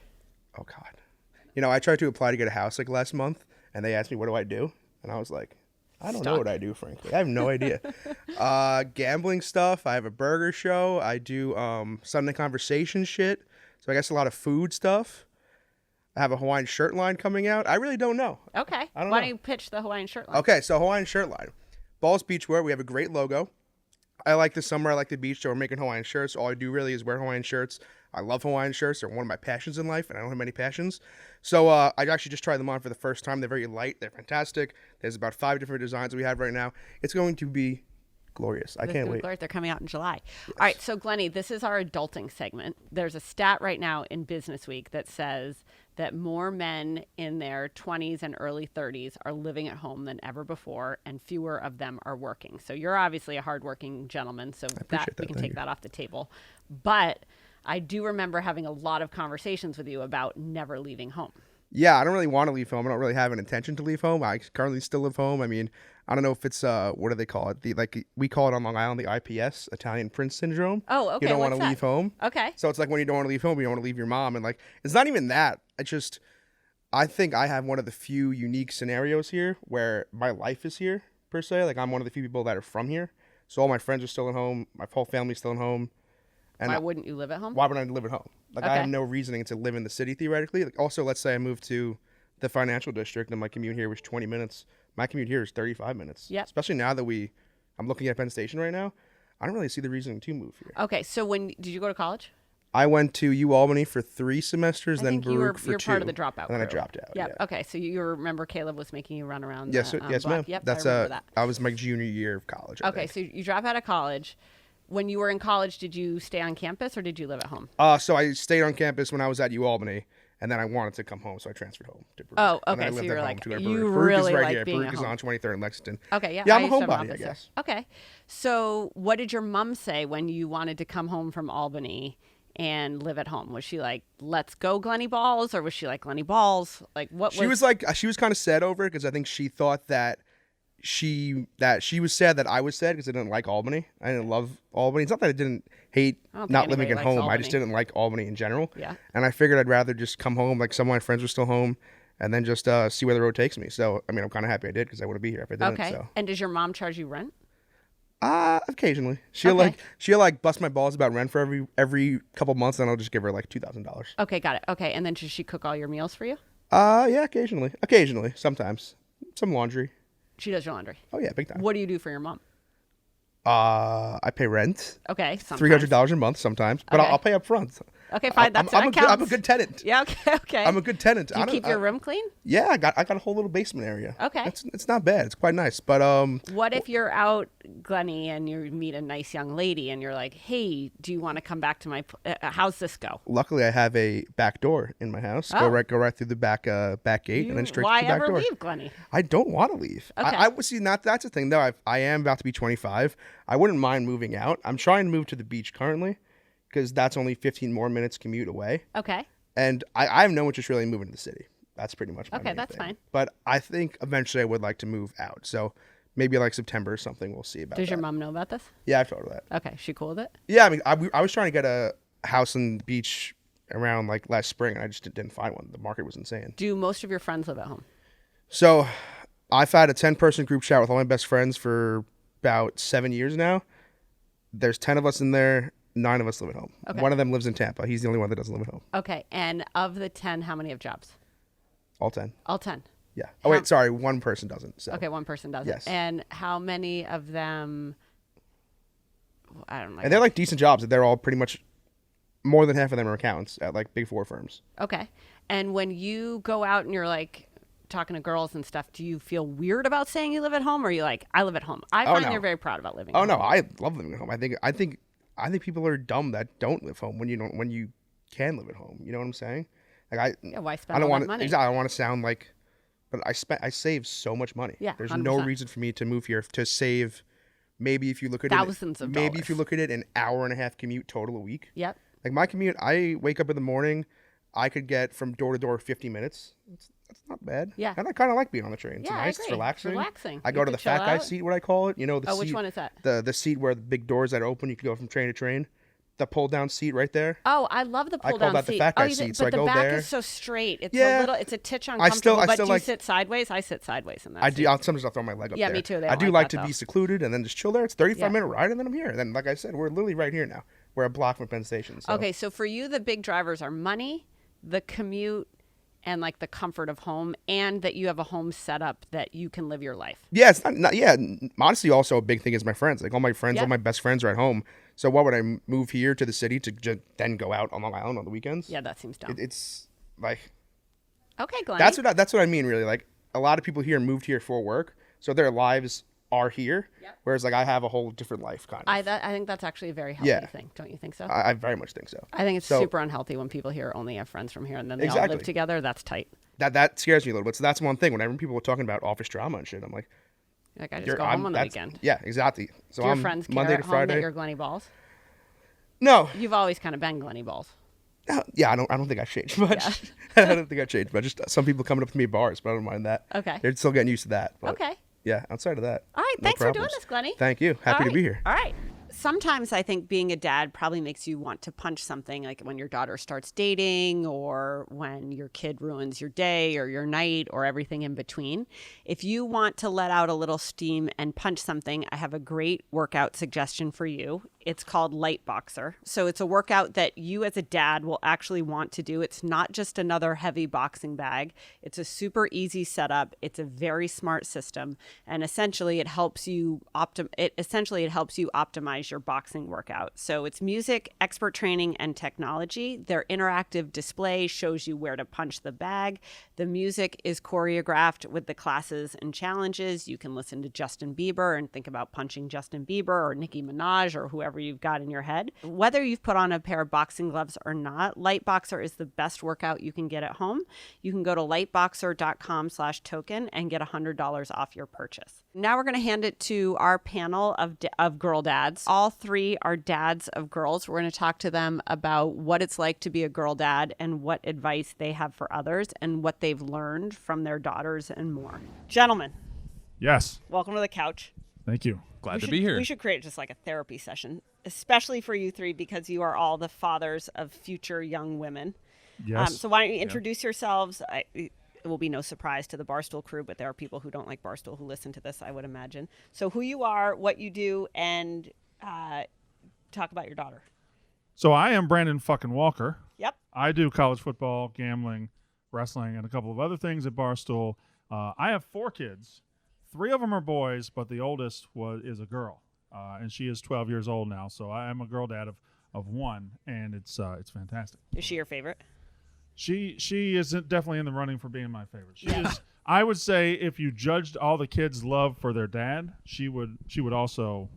Oh, God. You know, I tried to apply to get a house like last month, and they asked me, what do I do? And I was like, I don't know what I do, frankly. I have no idea. Gambling stuff. I have a burger show. I do Sunday conversation shit. So I guess a lot of food stuff. I have a Hawaiian shirt line coming out. I really don't know. Okay. Why don't you pitch the Hawaiian shirt line? Okay, so Hawaiian shirt line. Balls Beachwear. We have a great logo. I like the summer. I like the beach, so we're making Hawaiian shirts. All I do really is wear Hawaiian shirts. I love Hawaiian shirts. They're one of my passions in life, and I don't have many passions. So I actually just tried them on for the first time. They're very light. They're fantastic. There's about 5 different designs we have right now. It's going to be glorious. I can't wait. They're coming out in July. Yes. All right, so Glenny, this is our adulting segment. There's a stat right now in Business Week that says that more men in their 20s and early 30s are living at home than ever before, and fewer of them are working. So you're obviously a hardworking gentleman, so that we can take that off the table. But I do remember having a lot of conversations with you about never leaving home. Yeah, I don't really want to leave home. I don't really have an intention to leave home. I currently still live home. I mean, I don't know if it's what do they call it? We call it on Long Island the IPS, Italian Prince Syndrome. Oh, okay. You don't want to leave home. Okay. So it's like when you don't want to leave home, you don't want to leave your mom, and like it's not even that. I think I have one of the few unique scenarios here where my life is here per se. Like I'm one of the few people that are from here, so all my friends are still at home. My whole family's still at home. And why wouldn't you live at home? Why would I live at home? Like I have no reasoning to live in the city theoretically. Like also, let's say I moved to the financial district and my commute here was 20 minutes. My commute here is 35 minutes. Yeah. Especially now that I'm looking at Penn Station right now. I don't really see the reasoning to move here. Okay, so did you go to college? I went to UAlbany for 3 semesters, then Baruch for 2. You're part of the dropout And then I crew. dropped out. Yep. Yeah. Okay, so you remember Caleb was making you run around. Yes, yes, ma'am. Yep, That's I remember that. I was my junior year of college. Okay, so you drop out of college. When you were in college, did you stay on campus or did you live at home? So I stayed on campus when I was at UAlbany, and then I wanted to come home, so I transferred home to Baruch. Oh, okay. So you're like, you Baruch really is right like here. being Baruch at is home. on 23rd and Lexington. Okay, yeah. Yeah, I'm a homebody, I guess. Okay. So what did your mom say when you wanted to come home from Albany and live at home? Was she like, let's go Glenny Balls, or was she like, Glenny Balls? Like what? She was kind of sad over it because I think she thought that she was sad that I was sad because I didn't like Albany. I didn't love Albany. It's not that I didn't hate not living at home. Albany. I just didn't like Albany in general. Yeah. And I figured I'd rather just come home. Like some of my friends were still home, and then just see where the road takes me. So, I mean, I'm kind of happy I did because I wouldn't be here if I didn't. Okay. So. And does your mom charge you rent? Occasionally. She'll bust my balls about rent for every couple months, and I'll just give her like $2,000. Okay, got it. Okay, and then does she cook all your meals for you? Yeah, occasionally, sometimes, some laundry. She does your laundry. Oh yeah, big time. What do you do for your mom? I pay rent. Okay, $300 a month sometimes, but Okay. I'll pay up front. Okay, fine. That I'm counts. a good tenant. Yeah. Okay. I'm a good tenant. Do you keep your room clean? Yeah, I got a whole little basement area. Okay. It's not bad. It's quite nice. But What if you're out, Glennie, and you meet a nice young lady, and you're like, "Hey, do you want to come back to my? How's this go?" luckily I have a back door in my house. Oh. Go right through the back gate and then straight Why to the back ever door. leave, Glennie? I don't want to leave. Okay. I would see. That's the thing though. I am about to be 25. I wouldn't mind moving out. I'm trying to move to the beach currently because that's only 15 more minutes commute away. Okay. And I have no interest really in moving to the city. That's pretty much my Okay, main that's thing. fine. But I think eventually I would like to move out. So maybe like September or something. We'll see about Does that. your mom know about this? Yeah, I've told her that. Okay, she cool with it? Yeah, I mean, I was trying to get a house on the beach around like last spring, and I just didn't find one. The market was insane. Do most of your friends live at home? So I've had a 10-person group chat with all my best friends for about 7 years now. There's 10 of us in there. 9 of us live at home. Okay. One of them lives in Tampa. He's the only one that doesn't live at home. Okay, and of the 10, how many have jobs? All 10. All 10. Yeah. Oh, wait, sorry. One person doesn't. So. Okay, one person doesn't. Yes. And how many of them? I don't know. And they're like decent jobs. They're all pretty much, more than half of them are accountants at like big 4 firms. Okay. And when you go out and you're like talking to girls and stuff, do you feel weird about saying you live at home, or are you like, I live at home? I find no. you're very proud about living. Oh at no, home. I love living at home. I think people are dumb that don't live home when you can live at home. You know what I'm saying? Like Yeah, why spend I don't all want that money? exactly. I don't want to sound like, but I save so much money. Yeah, there's 100%. no reason for me to move here to save. Maybe if you look at Thousands of maybe if dollars. you look at it, an hour and a half commute total a week. Yep. Like my commute, I wake up in the morning, I could get from door to door 50 minutes. That's not bad. Yeah. And I kind of like being on the train. It's Yeah, I nice. agree. It's relaxing. Relaxing. I You go to can the chill fat guy out. seat, what I call it. You know, the Oh, seat. which one is that? The seat where the big doors that open, you can go from train to train. The pull down seat right there. Oh, I love the I pull call down that the seat. fat guy oh, you seat, did, so but I the go back there. is so straight. It's Yeah. it's a titch I uncomfortable. still but do you like- sit sideways? I sit sideways in that. I seat. do. Sometimes I'll throw my leg up Yeah, there. me too. They I don't do like like that, to be though. secluded and then just chill there. It's a 35 Yeah. minute ride, and then I'm here. And then, like I said, we're literally right here now. We're a block from Penn Station. So. Okay, so for you, the big drivers are money, the commute, and like the comfort of home, and that you have a home set up that you can live your life. Yeah, it's not. Yeah, honestly, also a big thing is my friends. Like all my friends, Yeah. all my best friends are at home. So why would I move here to the city to just then go out on Long Island on the weekends? Yeah, that seems dumb. It's like Okay, Glenn. that's what I mean. Really, like a lot of people here moved here for work, so their lives are here. Yep. Whereas like I have a whole different life, kind of. I think that's actually a very healthy Yeah. thing. Don't you think so? I very much think so. I think it's So- super unhealthy when people here only have friends from here and then they all Exactly. live together. That's tight. That scares me a little bit. So that's one thing. Whenever people are talking about office drama and shit, I'm like, Like I just go home on the that's- weekend. Yeah, exactly. So Do your I'm friends care Monday at to home Friday. that you're Glennie Balls? No, You've always kind of been Glennie Balls. yeah, I don't think I changed much. I don't think I changed much. Just some people coming up to me at bars, but I don't mind that. Okay. They're still getting used to that. But Okay. Yeah, outside of that. All right. no Thanks for doing problems. this, Glennie. Thank you. Happy All to be right. here. All right. Sometimes I think being a dad probably makes you want to punch something, like when your daughter starts dating or when your kid ruins your day or your night or everything in between. If you want to let out a little steam and punch something, I have a great workout suggestion for you. It's called Light Boxer. So it's a workout that you as a dad will actually want to do. It's not just another heavy boxing bag. It's a super easy setup. It's a very smart system, and essentially it helps you optimize your boxing workout. So it's music, expert training, and technology. Their interactive display shows you where to punch the bag. The music is choreographed with the classes and challenges. You can listen to Justin Bieber and think about punching Justin Bieber or Nicki Minaj or whoever you've got in your head. Whether you've put on a pair of boxing gloves or not, Light Boxer is the best workout you can get at home. You can go to lightboxer.com/token and get $100 off your purchase. Now we're going to hand it to our panel of girl dads. All three are dads of girls. We're going to talk to them about what it's like to be a girl dad and what advice they have for others and what they've learned from their daughters and more. Gentlemen, Yes. welcome to the couch. Thank you. Glad to be here. We should create just like a therapy session, especially for you three, because you are all the fathers of future young women. Yes. So why don't you introduce yourselves? it will be no surprise to the Barstool crew, but there are people who don't like Barstool who listen to this, I would imagine. So who you are, what you do, and talk about your daughter. So I am Brandon fucking Walker. Yep. I do college football, gambling, wrestling, and a couple of other things at Barstool. I have 4 kids. 3 of them are boys, but the oldest is a girl, and she is 12 years old now. So I am a girl dad of 1, and it's fantastic. Is she your favorite? She is definitely in the running for being my favorite. She is. I would say if you judged all the kids' love for their dad, she would also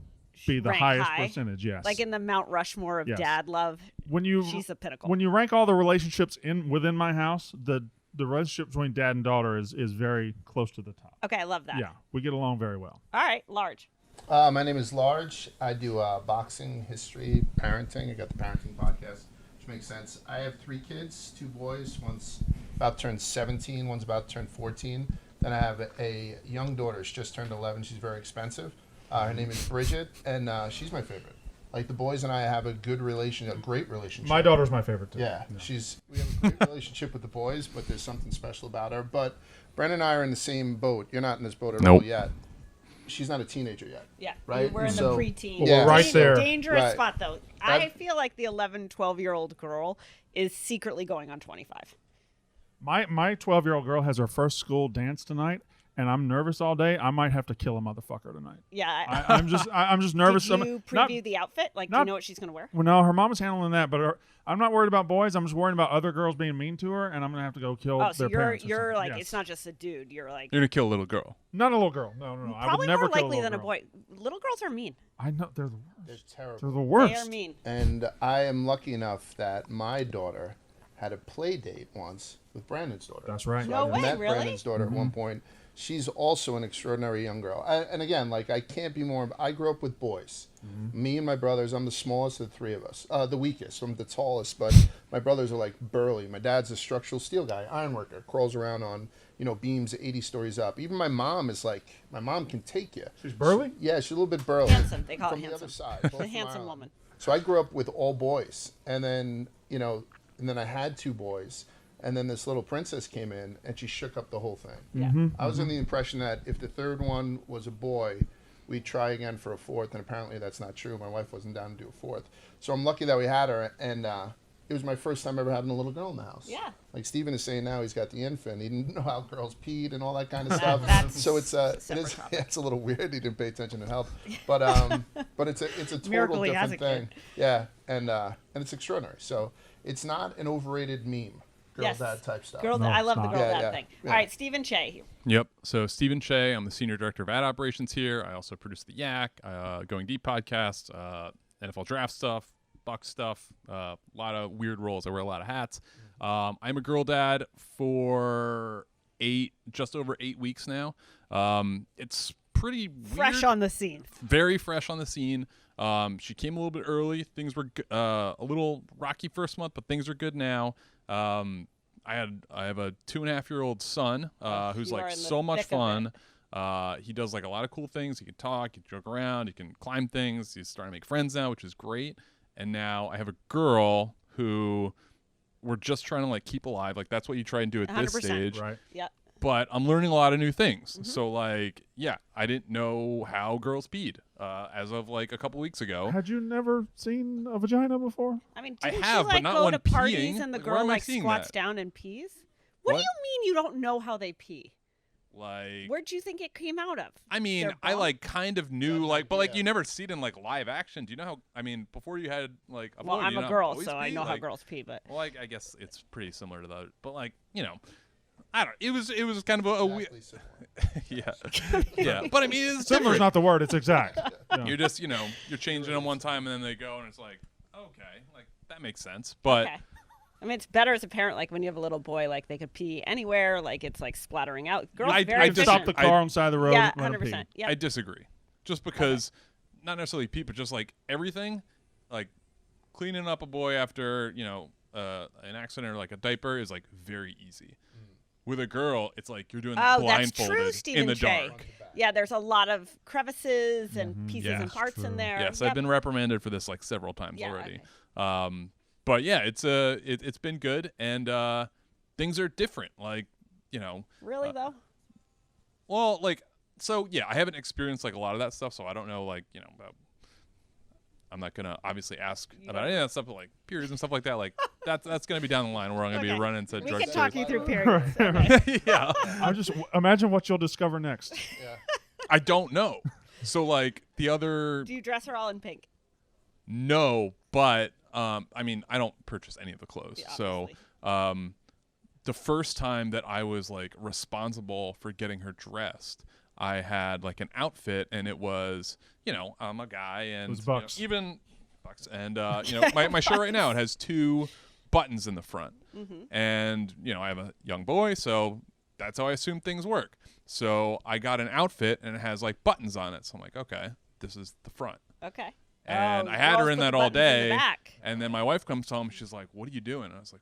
be the highest percentage. Yes, like in the Mount Rushmore of dad love. She's the pinnacle. When you rank all the relationships within my house, the relationship between dad and daughter is very close to the top. Okay, I love that. Yeah, we get along very well. All right, Large. My name is Large. I do boxing, history, parenting. I got the parenting podcast, which makes sense. I have 3 kids, 2 boys. One's about to turn 17. One's about to turn 14. Then I have a young daughter. She just turned 11. She's very expensive. Her name is Bridget, and she's my favorite. Like, the boys and I have a great relationship. My daughter's my favorite too. Yeah. We have a great relationship with the boys, but there's something special about her. But Brandon and I are in the same boat. You're not in this boat at all yet. She's not a teenager yet. Yeah. Right? We're in the preteen. Well, we're right there. Dangerous spot, though. I feel like the 11, 12-year-old girl is secretly going on 25. My 12-year-old girl has her first school dance tonight, and I'm nervous all day. I might have to kill a motherfucker tonight. Yeah. I'm just nervous. Did you preview the outfit? Like, do you know what she's going to wear? Well, no, her mom is handling that, but I'm not worried about boys. I'm just worried about other girls being mean to her, and I'm going to have to go kill their parents. You're like, yes. It's not just a dude. You're like... You're going to kill a little girl. Not a little girl. No. I would never more likely kill a than girl. a boy. Little girls are mean. I know. They're the worst. They're terrible. They're the worst. They are mean. And I am lucky enough that my daughter had a play date once with Brandon's daughter. That's right. So No I way, met really? Brandon's daughter at one point. She's also an extraordinary young girl. And again, like, I can't be more... I grew up with boys. Me and my brothers, I'm the smallest of the 3 of us. The weakest. I'm the tallest, but my brothers are, like, burly. My dad's a structural steel guy, ironworker, crawls around on, beams 80 stories up. Even my mom is like... My mom can take you. She's burly? She's a little bit burly. Handsome. They call it From handsome. the other side. both A from handsome Ireland. woman. So I grew up with all boys. And then, and then I had 2 boys. And then this little princess came in, and she shook up the whole thing. Yeah. I was under the impression that if the 3rd one was a boy, we'd try again for a 4th, and apparently that's not true. My wife wasn't down to do a 4th. So I'm lucky that we had her, and it was my first time ever having a little girl in the house. Yeah. Like Steven is saying now, he's got the infant. He didn't know how girls peed and all that kind of stuff. So it's it's a little weird. He didn't pay attention in health, but it's a total Miracle he has different a thing. Yeah, and it's extraordinary. So it's not an overrated meme. Girl dad type stuff. Girl, I love the it's girl not. dad thing. All right, Stephen Shay. Yep. So Stephen Shay, I'm the Senior Director of Ad Operations here. I also produce the Yak, Going Deep podcast, NFL draft stuff, Bucks stuff, a lot of weird roles. I wear a lot of hats. I'm a girl dad for just over 8 weeks now. It's pretty Fresh weird. on the scene. Very fresh on the scene. She came a little bit early. Things were a little rocky first month, but things are good now. I have a 2.5-year-old son who's you are like in the so much thick of fun. He does like a lot of cool things. He can talk, he can joke around, he can climb things. He's starting to make friends now, which is great. And now I have a girl who we're just trying to like keep alive. Like that's what you try and do at this 100%. stage. Right. Yep. But I'm learning a lot of new things. So like, yeah, I didn't know how girls peed as of like a couple weeks ago. Had you never seen a vagina before? I mean, I didn't have, you but like not go when to parties peeing. and the Like, where girl am I like seeing squats that? down and pees? What do What? you mean you don't know how they pee? Like, Where'd you think it came out of? I mean, Their I bum? like kind of knew like, but like you never see it in like live action. Do you know how? I mean, before you had like a Well, boy, I'm do you a not girl, always so I pee? know how Like, girls pee. But Well, I guess it's pretty similar to that. But like, I don't. It was kind of a weird. Yeah, yeah. But I mean, it's Similar is different. not the word. It's exact. Yeah. You're just you're changing them one time and then they go and it's like okay, like that makes sense. But okay. I mean, it's better as a parent. Like when you have a little boy, like they could pee anywhere. Like it's like splattering out. Girls I very just- Stop efficient. the car on the side of the road. Yeah, let 'em pee. 100%. Yeah. I disagree. Just because, not necessarily pee, but just like everything, like cleaning up a boy after an accident or like a diaper is like very easy. With a girl, it's like you're doing that Oh, that's true, blindfolded Stephen in the Shay. dark. Yeah, there's a lot of crevices and pieces Yeah, and parts in there. Yes, Yep. I've been reprimanded for this like several times Yeah, already. okay. But yeah, it's been good and things are different. Like Really though? Well, like, so yeah, I haven't experienced like a lot of that stuff, so I don't know, like, about, I'm not gonna obviously ask about any of that stuff, but like periods and stuff like that. Like that's gonna be down the line where I'm gonna be running into We drug can talk stores. you through periods. Okay. Yeah, I just imagine what you'll discover next. Yeah. I don't know. So like the other, Do you dress her all in pink? no, but I mean, I don't purchase any of the clothes. Yeah, So the first time that I was like responsible for getting her dressed, I had like an outfit, and it was, I'm a guy, and It was bucks. even bucks, and my shirt right now, it has 2 buttons in the front, and I have a young boy, so that's how I assume things work. So I got an outfit, and it has like buttons on it. So I'm like, okay, this is the front. Okay. And Oh, I had her girls in put that the all buttons in the day. back. And then my wife comes home. She's like, what are you doing? And I was like,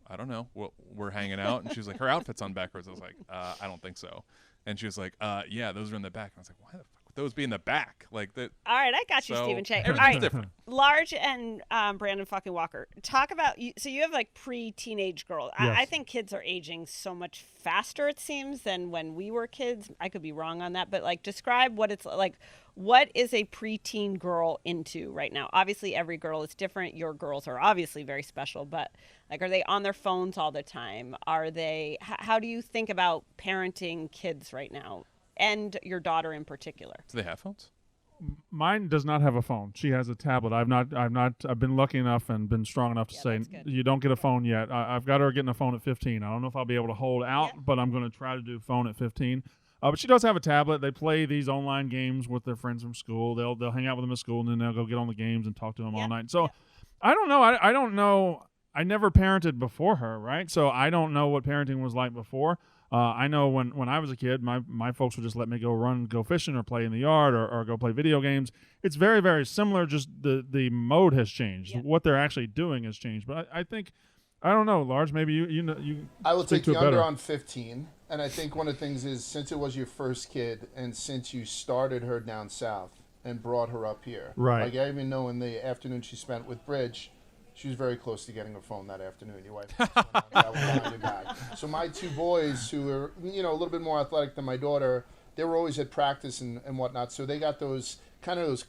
I don't know. Well, we're hanging out. And she's like, her outfit's on backwards. I was like, I don't think so. And she was like, yeah, those are in the back. And I was like, why the fuck would those be in the back? Like that. All right, I got you, So, Stephen Shay. All everything's right, different. Large and Brandon fucking Walker. Talk about you. So you have like pre-teenage girls. Yes. I think kids are aging so much faster, it seems, than when we were kids. I could be wrong on that, but like describe what it's like. What is a preteen girl into right now? Obviously, every girl is different. Your girls are obviously very special, but like, are they on their phones all the time? Are they? How do you think about parenting kids right now, and your daughter in particular? Do they have phones? Mine does not have a phone. She has a tablet. I've been lucky enough and been strong enough to say that's good. you don't get a phone yet. I've got her getting a phone at 15. I don't know if I'll be able to hold out, Yeah. but I'm going to try to do phone at 15. But she does have a tablet. They play these online games with their friends from school. They'll hang out with them at school, and then they'll go get on the games and talk to them all night. So I don't know. I don't know. I never parented before her, right? So I don't know what parenting was like before. I know when I was a kid, my folks would just let me go fishing or play in the yard or go play video games. It's very, very similar. Just the mode has changed. Yeah. What they're actually doing has changed. But I think, I don't know, Large, maybe you I will speak take to the it better. under on 15. And I think one of the things is, since it was your first kid and since you started her down south and brought her up here. Right. Like, I even know in the afternoon she spent with Bridge, she was very close to getting her phone that afternoon. Your wife went on that one behind your back. So my 2 boys, who are, a little bit more athletic than my daughter, they were always at practice and whatnot. So they got those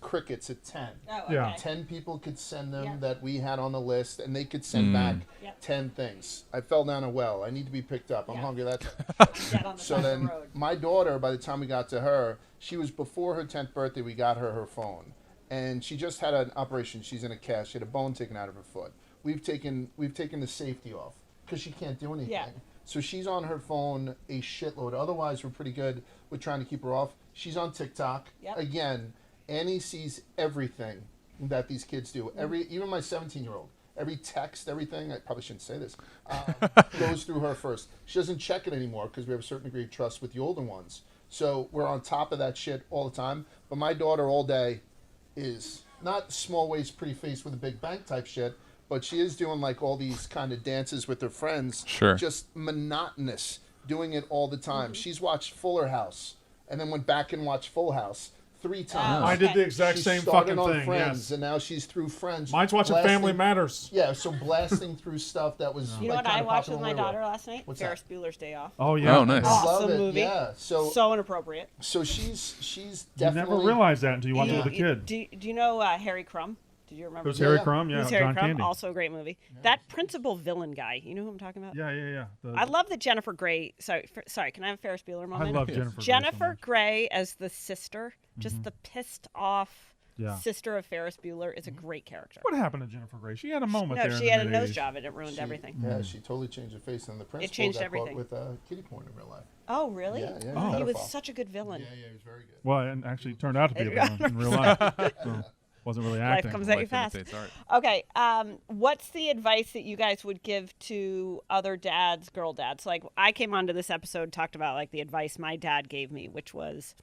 crickets at 10. Oh, Yeah. 10 people could send them Yeah. that we had on the list, and they could send back Yep. 10 things. I fell down a well. I need to be picked up. I'm Yeah. hungry. That's Get on the so side of then the road. my daughter, by the time we got to her, she was before her 10th birthday. We got her phone, and she just had an operation. She's in a cast. She had a bone taken out of her foot. We've taken the safety off because she can't do anything. Yeah. So she's on her phone a shitload. Otherwise, we're pretty good with trying to keep her off. She's on TikTok. Yep. Again, Annie sees everything that these kids do. Even my 17-year-old. Every text, everything, I probably shouldn't say this, goes through her first. She doesn't check it anymore because we have a certain degree of trust with the older ones. So we're on top of that shit all the time. But my daughter all day is not small waist, pretty face with a big bank type shit, but she is doing like all these kind of dances with her friends. Sure. Just monotonous, doing it all the time. She's watched Fuller House and then went back and watched Full House 3 times. I did the exact She same started fucking on thing. Friends, Yes. and now she's through Friends. Mine's watching Family Matters. Yeah, so blasting through stuff that was. You know like, what I kinda watched popular with my when we were- daughter last night? What's Ferris Bueller's Day Off. Oh yeah. Oh, nice. Love Awesome it, movie. Yeah, So inappropriate. so she's You definitely. never realized that until you watch it with a kid. Do you know Harry Crumb? Did you remember? It was Harry Yeah. Crumb, yeah, Who's Harry John Crumb? Candy. Also a great movie. That principal villain guy. You know who I'm talking about? Yeah. I love that Jennifer Grey. Sorry. Can I have a Ferris Bueller I moment? love Jennifer. Grey so Jennifer much. Grey as the sister, just the pissed off Yeah. sister of Ferris Bueller, is a great character. What happened to Jennifer Grey? She had a moment No, there. she in had the a nose mid-80s. job and it ruined everything. Yeah, she totally changed her face, and the principal changed got everything. caught with kitty porn in real life. Oh, really? Yeah, yeah. Oh. He was pedophile. such a good villain. Yeah, he was very good. Well, and actually turned out to be a villain in real life. So, wasn't really Life acting. comes at you Life fast. imitates art. Okay, what's the advice that you guys would give to other dads, girl dads? Like, I came onto this episode, talked about like the advice my dad gave me, which was,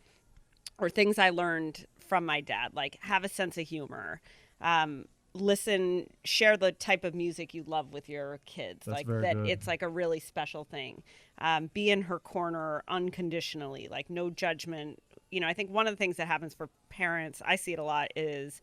or things I learned from my dad, like have a sense of humor, listen, share the type of music you love with your kids. That's like very that, good. it's like a really special thing. Be in her corner unconditionally, like no judgment. You know, I think one of the things that happens for parents, I see it a lot, is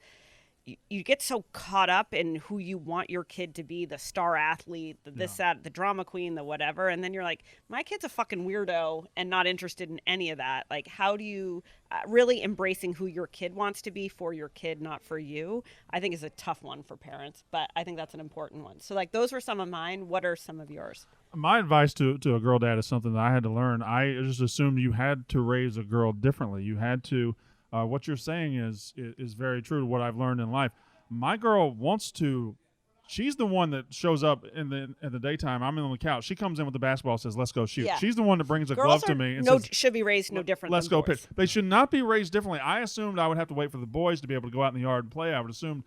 you get so caught up in who you want your kid to be, the star athlete, the this, that, the drama queen, the whatever. And then you're like, my kid's a fucking weirdo and not interested in any of that. Like, how do you really embracing who your kid wants to be for your kid, not for you, I think is a tough one for parents, but I think that's an important one. So like, those were some of mine. What are some of yours? My advice to a girl dad is something that I had to learn. I just assumed you had to raise a girl differently. You had to. What you're saying is very true to what I've learned in life. My girl wants to. She's the one that shows up in the daytime. I'm on the couch. She comes in with the basketball, says, "Let's go shoot." Yeah. She's the one that brings a Girls glove to me and no, says, should be raised no different. "Let's than go boys. pitch." They should not be raised differently. I assumed I would have to wait for the boys to be able to go out in the yard and play. I would assume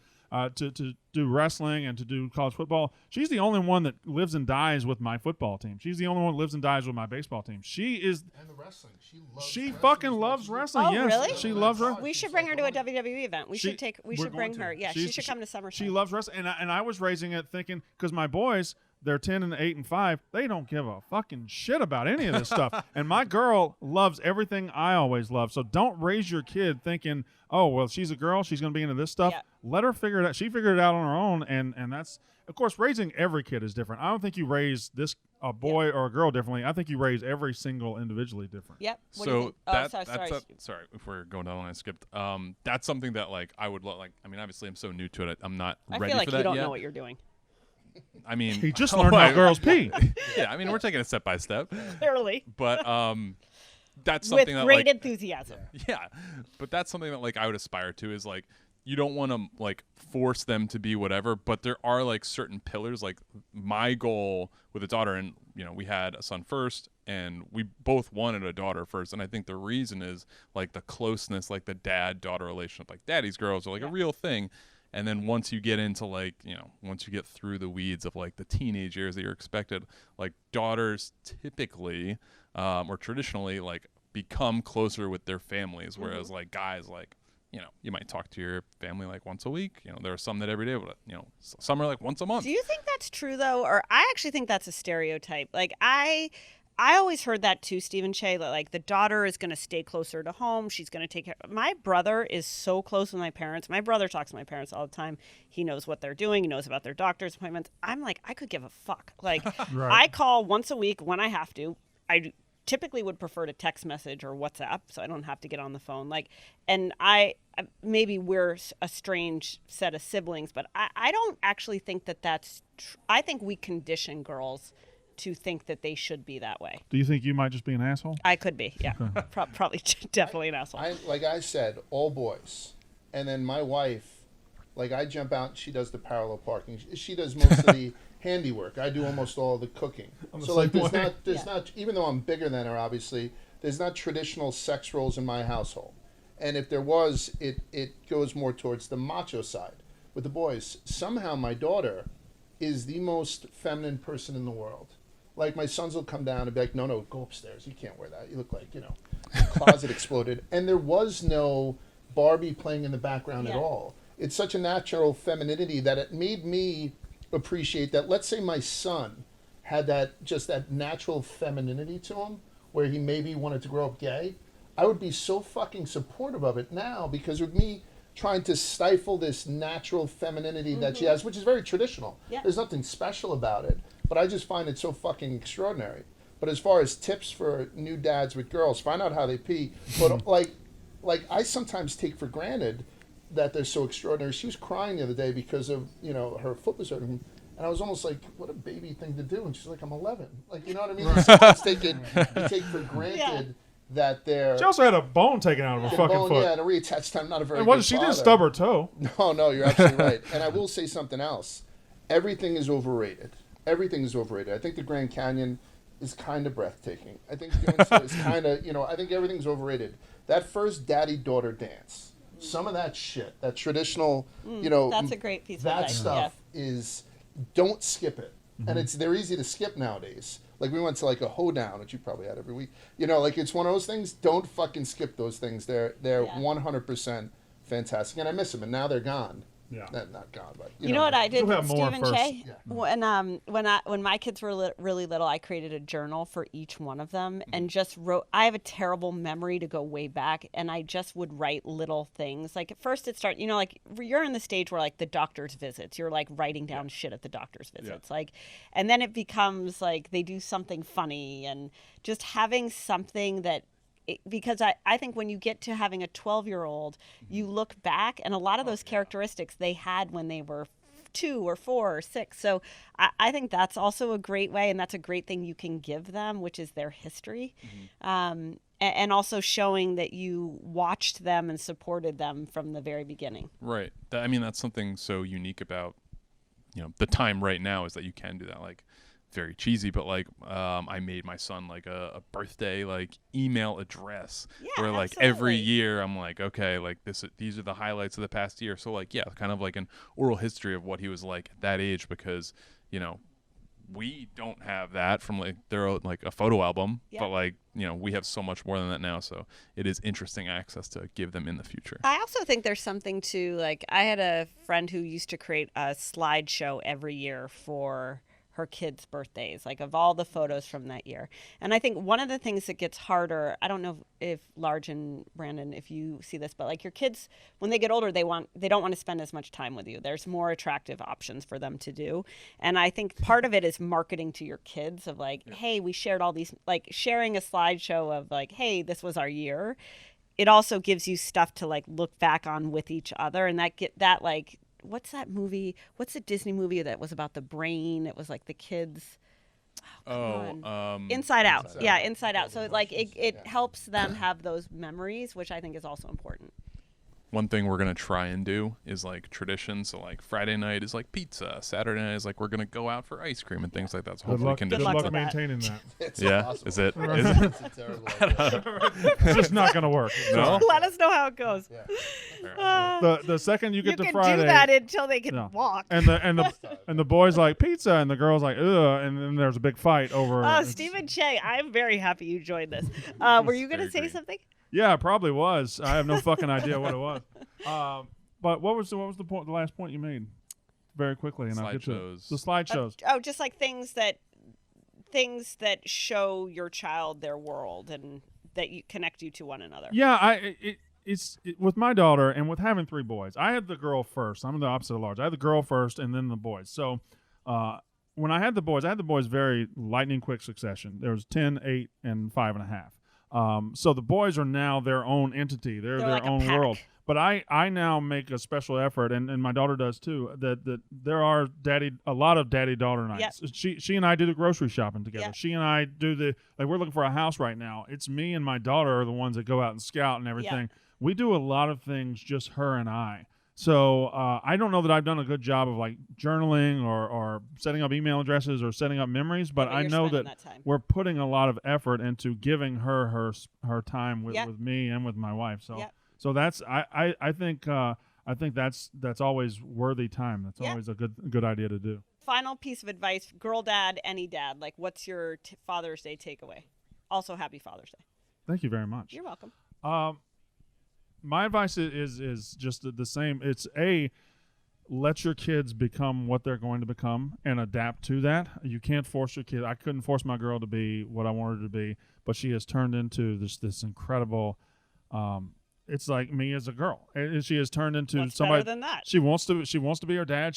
to do wrestling and to do college football. She's the only one that lives and dies with my football team. She's the only one that lives and dies with my baseball team. She is. And the wrestling. She She fucking loves wrestling. Oh, yes, really? she loves wrestling. We should bring her to a WWE event. We should we're bring going to. her. Yeah, she should come to Summer. She loves wrestling, and I was raising it thinking because my boys, they're 10 and 8 and 5. They don't give a fucking shit about any of this stuff. And my girl loves everything I always love. So don't raise your kid thinking, oh well, she's a girl, she's going to be into this stuff. Yeah. Let her figure it out. She figured it out on her own, and that's of course raising every kid is different. I don't think you raise a boy or a girl differently. I think you raise every single individually different. Yep. What do you So think? Oh, that's sorry. sorry if we're going down the line, I skipped. That's something that like I would like. I mean, obviously I'm so new to it. I'm not I ready feel like for that you don't yet. know what you're doing. I mean, He just learned how girls pee. Yeah, I mean, we're taking it step by step, Clearly. but that's With something that great like enthusiasm. yeah, but that's something that like I would aspire to is like you don't want to like force them to be whatever, but there are like certain pillars. Like my goal with a daughter, and you know, we had a son first, and we both wanted a daughter first, and I think the reason is like the closeness, like the dad-daughter relationship. Like daddy's girls are like a real thing. And then once you get into like, you know, once you get through the weeds of like the teenage years that you're expected, like daughters typically or traditionally like become closer with their families. Whereas like guys, like, you know, you might talk to your family like once a week. You know, there are some that every day, but you know, some are like once a month. Do you think that's true though? Or I actually think that's a stereotype. Like I always heard that too, Stephen Shay, that like the daughter is going to stay closer to home. She's going to take care. My brother is so close with my parents. My brother talks to my parents all the time. He knows what they're doing. He knows about their doctor's appointments. I'm like, I could give a fuck. Like Right. I call once a week when I have to. I typically would prefer to text message or WhatsApp so I don't have to get on the phone. Like, and maybe we're a strange set of siblings, but I don't actually think that that's I think we condition girls to think that they should be that way. Do you think you might just be an asshole? I could be, yeah. Probably definitely an asshole. Like I said, all boys. And then my wife, like I jump out, she does the parallel parking. She does most of the handiwork. I do almost all the cooking. So like there's not, even though I'm bigger than her, obviously, there's not traditional sex roles in my household. And if there was, it goes more towards the macho side. With the boys, somehow my daughter is the most feminine person in the world. Like my sons will come down and be like, no, go upstairs. You can't wear that. You look like, you know, closet exploded. And there was no Barbie playing in the background at all. It's such a natural femininity that it made me appreciate that. Let's say my son had that natural femininity to him where he maybe wanted to grow up gay. I would be so fucking supportive of it now because with me trying to stifle this natural femininity that she has, which is very traditional. Yeah. There's nothing special about it. But I just find it so fucking extraordinary. But as far as tips for new dads with girls, find out how they pee. But like I sometimes take for granted that they're so extraordinary. She was crying the other day because of, you know, her foot was hurting. And I was almost like, what a baby thing to do. And she's like, I'm 11. Like, you know what I mean? Sometimes you take for granted that they're... She also had a bone taken out of her fucking foot. Yeah, and a reattached time. Not a very And good she didn't father. stub her toe. No, you're absolutely right. And I will say something else. Everything is overrated. Everything is overrated. I think the Grand Canyon is kind of breathtaking. I think doing so is kind of, you know, I think everything's overrated. That first daddy-daughter dance, some of that shit, that traditional, you know. That's a great piece of that advice. stuff is, don't skip it. And they're easy to skip nowadays. Like we went to like a hoedown, which you probably had every week. You know, like it's one of those things. Don't fucking skip those things. They're 100% fantastic. And I miss them, and now they're gone. Yeah. Not gone, but You know what I did You'll with have more Steve and first. Shay? Yeah. When my kids were really little, I created a journal for each one of them and just wrote. I have a terrible memory to go way back, and I just would write little things. Like at first, it started. You know, like you're in the stage where like the doctor's visits. You're like writing down shit at the doctor's visits. Like, and then it becomes like they do something funny and just having something that. Because I think when you get to having a 12-year-old, you look back and a lot of those characteristics they had when they were 2 or 4 or 6. So I think that's also a great way, and that's a great thing you can give them, which is their history. And also showing that you watched them and supported them from the very beginning. Right. I mean, that's something so unique about, the time right now is that you can do that. Like, very cheesy, but like I made my son like a birthday like email address where like every year I'm like, okay, like these are the highlights of the past year. So like, yeah, kind of like an oral history of what he was like at that age, because we don't have that from like like a photo album, but like we have so much more than that now. So it is interesting access to give them in the future. I also think there's something to like, I had a friend who used to create a slideshow every year for her kids' birthdays, like of all the photos from that year. And I think one of the things that gets harder, I don't know if Large and Brandon, if you see this, but like your kids, when they get older, they don't want to spend as much time with you. There's more attractive options for them to do. And I think part of it is marketing to your kids of like, hey, we shared all these, like sharing a slideshow of like, hey, this was our year. It also gives you stuff to like look back on with each other, and that like, what's that movie? What's the Disney movie that was about the brain? It was like the kids. Inside Out. Yeah, Inside Out. So like it helps them have those memories, which I think is also important. One thing we're going to try and do is like tradition. So like Friday night is like pizza. Saturday night is like we're going to go out for ice cream and things like that. So hopefully we can Good luck maintaining that. It's Yeah. impossible. Is it? It's a terrible idea. It's just not going to work. No? Let us know how it goes. The second you get to can Friday, do that until they can walk. and the boys like pizza, and the girls like ugh, and then there's a big fight over. Oh, Steve and Shay, I'm very happy you joined this. Were you going to say something? Yeah, it probably was. I have no fucking idea what it was. But what was the point? The last point you made, very quickly, and I'll get to Slideshows. the slideshows. Just like things that show your child their world and that you connect you to one another. Yeah, it's with my daughter and with having 3 boys. I had the girl first. I'm the opposite of Large. I had the girl first and then the boys. So when I had the boys very lightning quick succession. There was 10, 8, and 5.5. So the boys are now their own entity. They're their like own world. But I now make a special effort, and my daughter does too, that there are a lot of daddy-daughter nights. Yep. She and I do the grocery shopping together. Yep. She and I do we're looking for a house right now. It's me and my daughter are the ones that go out and scout and everything. Yep. We do a lot of things, just her and I. So I don't know that I've done a good job of like journaling or setting up email addresses or setting up memories, but I know that we're putting a lot of effort into giving her time with me and with my wife. So so that's I think that's always worthy time. That's always a good idea to do. Final piece of advice, girl dad, any dad, like what's your Father's Day takeaway? Also, happy Father's Day. Thank you very much. You're welcome. My advice is just the same. It's let your kids become what they're going to become and adapt to that. You can't force your kid. I couldn't force my girl to be what I wanted her to be, but she has turned into this incredible. It's like me as a girl. And she has turned into What's somebody. Better than that? She wants to be her dad.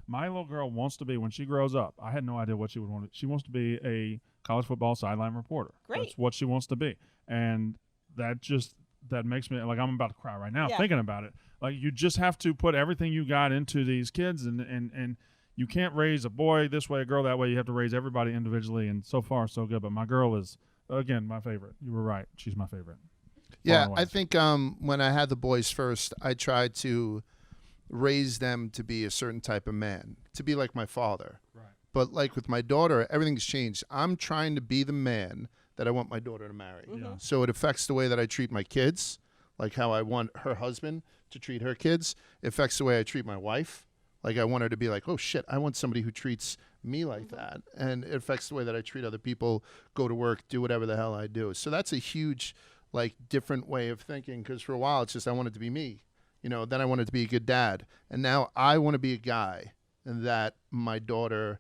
My little girl wants to be, when she grows up. I had no idea what she would want. She wants to be a college football sideline reporter. Great. That's what she wants to be, and that makes me like I'm about to cry right now thinking about it. Like you just have to put everything you got into these kids, and you can't raise a boy this way, a girl that way. You have to raise everybody individually, and so far so good. But my girl is again my favorite. You were right; she's my favorite. Yeah, I think when I had the boys first, I tried to raise them to be a certain type of man, to be like my father. Right. But like with my daughter, everything's changed. I'm trying to be the man that I want my daughter to marry. Yeah. So it affects the way that I treat my kids, like how I want her husband to treat her kids. It affects the way I treat my wife. Like I want her to be like, oh shit, I want somebody who treats me like that. And it affects the way that I treat other people, go to work, do whatever the hell I do. So that's a huge, like, different way of thinking, because for a while it's just I wanted to be me. Then I wanted to be a good dad. And now I want to be a guy that my daughter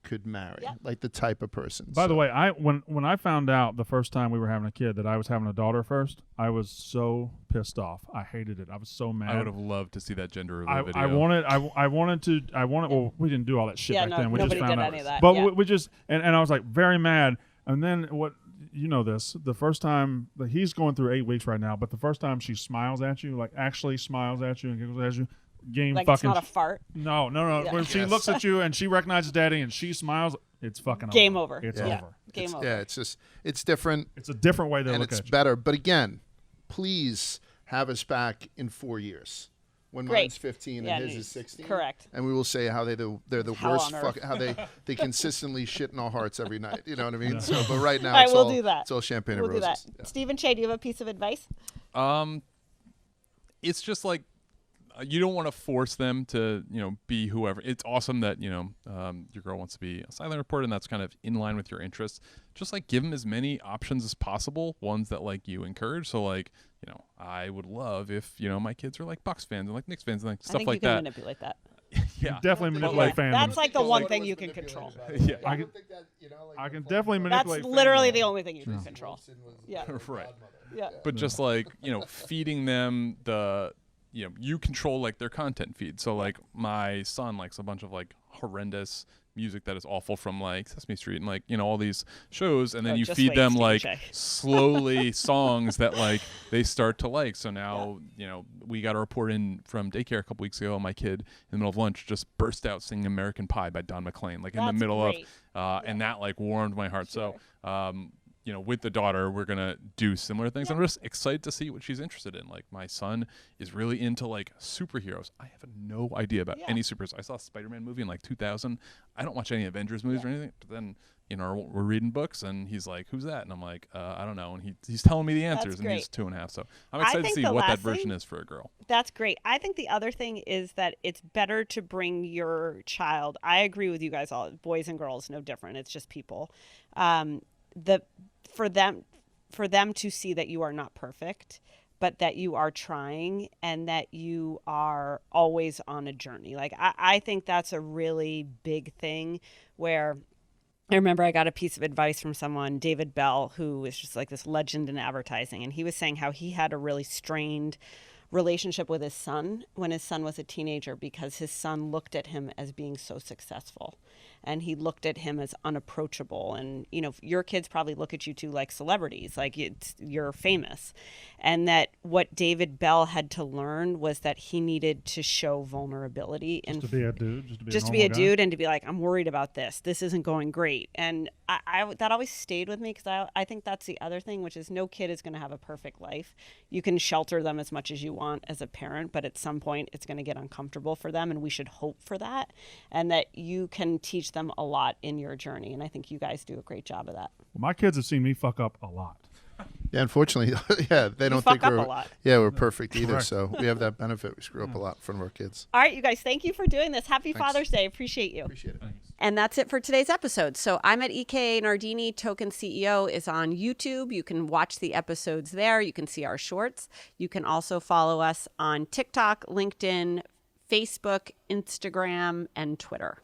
could marry, like the type of person. By the way, when I found out the first time we were having a kid that I was having a daughter first, I was so pissed off. I hated it. I was so mad. I would have loved to see that gender reveal video. I wanted. Well, we didn't do all that shit back then. We nobody just found did out. any of that. But we just and I was like very mad. And then what? The first time he's going through 8 weeks right now, but the first time she smiles at you, like actually smiles at you and giggles at you. Game like fucking. It's not a fart. No. Yeah. When she looks at you and she recognizes daddy and she smiles, it's fucking Game over. over. It's Yeah. over. Game over. Yeah, it's different. It's a different way to and look it's at you. better. But again, please have us back in 4 years when mine's 15 and his is 16. Correct. And we will say how they're the Hell worst. on earth. How they consistently shit in our hearts every night. You know what I mean? So, but right now, All right, it's we'll all do that. It's all champagne We'll and do roses. that. Yeah. Steve and Shay, do you have a piece of advice? It's just like you don't want to force them to, be whoever. It's awesome that, your girl wants to be a silent reporter, and that's kind of in line with your interests. Just like give them as many options as possible, ones that like you encourage. So like, I would love if, my kids are like Bucks fans and like Knicks fans and like stuff like that. I think you can manipulate that. Yeah. Definitely manipulate fandom. That's like the one thing you can control. Yeah. I can definitely manipulate. That's literally fandom. the only thing you can control. Yeah. Right. Yeah. But just like, feeding them you control like their content feed. So like my son likes a bunch of like horrendous music that is awful from like Sesame Street and like, all these shows. And then you feed them like slowly songs that like they start to like. So now, we got a report in from daycare a couple weeks ago. My kid in the middle of lunch just burst out singing American Pie by Don McLean, like in the middle of, and that like warmed my heart. Sure. So, with the daughter, we're going to do similar things. Yeah. I'm just excited to see what she's interested in. Like, my son is really into, like, superheroes. I have no idea about any superheroes. I saw a Spider-Man movie in, like, 2000. I don't watch any Avengers movies or anything. But then, we're reading books, and he's like, who's that? And I'm like, I don't know. And he's telling me the answers, and he's 2.5. So I'm excited to see what that version is for a girl. That's great. I think the other thing is that it's better to bring your child. I agree with you guys all. Boys and girls, no different. It's just people. For them to see that you are not perfect, but that you are trying and that you are always on a journey. Like, I think that's a really big thing where I remember I got a piece of advice from someone, David Bell, who is just like this legend in advertising. And he was saying how he had a really strained relationship with his son when his son was a teenager because his son looked at him as being so successful. And he looked at him as unapproachable. And, your kids probably look at you too like celebrities, like you're famous. And that what David Bell had to learn was that he needed to show vulnerability. Just to be a dude. Just to be a dude and to be like, I'm worried about this. This isn't going great. And I that always stayed with me because I think that's the other thing, which is no kid is going to have a perfect life. You can shelter them as much as you want as a parent, but at some point it's going to get uncomfortable for them. And we should hope for that. And that you can teach them a lot in your journey, and I think you guys do a great job of that. Well, my kids have seen me fuck up a lot. Yeah, unfortunately, they don't think we're perfect either. Correct. So we have that benefit. We screw up a lot in front of our kids. All right, you guys, thank you for doing this. Happy Father's Day. Appreciate you. Appreciate it. Thanks. And that's it for today's episode. So I'm at EK Nardini. Token CEO is on YouTube. You can watch the episodes there. You can see our shorts. You can also follow us on TikTok, LinkedIn, Facebook, Instagram, and Twitter.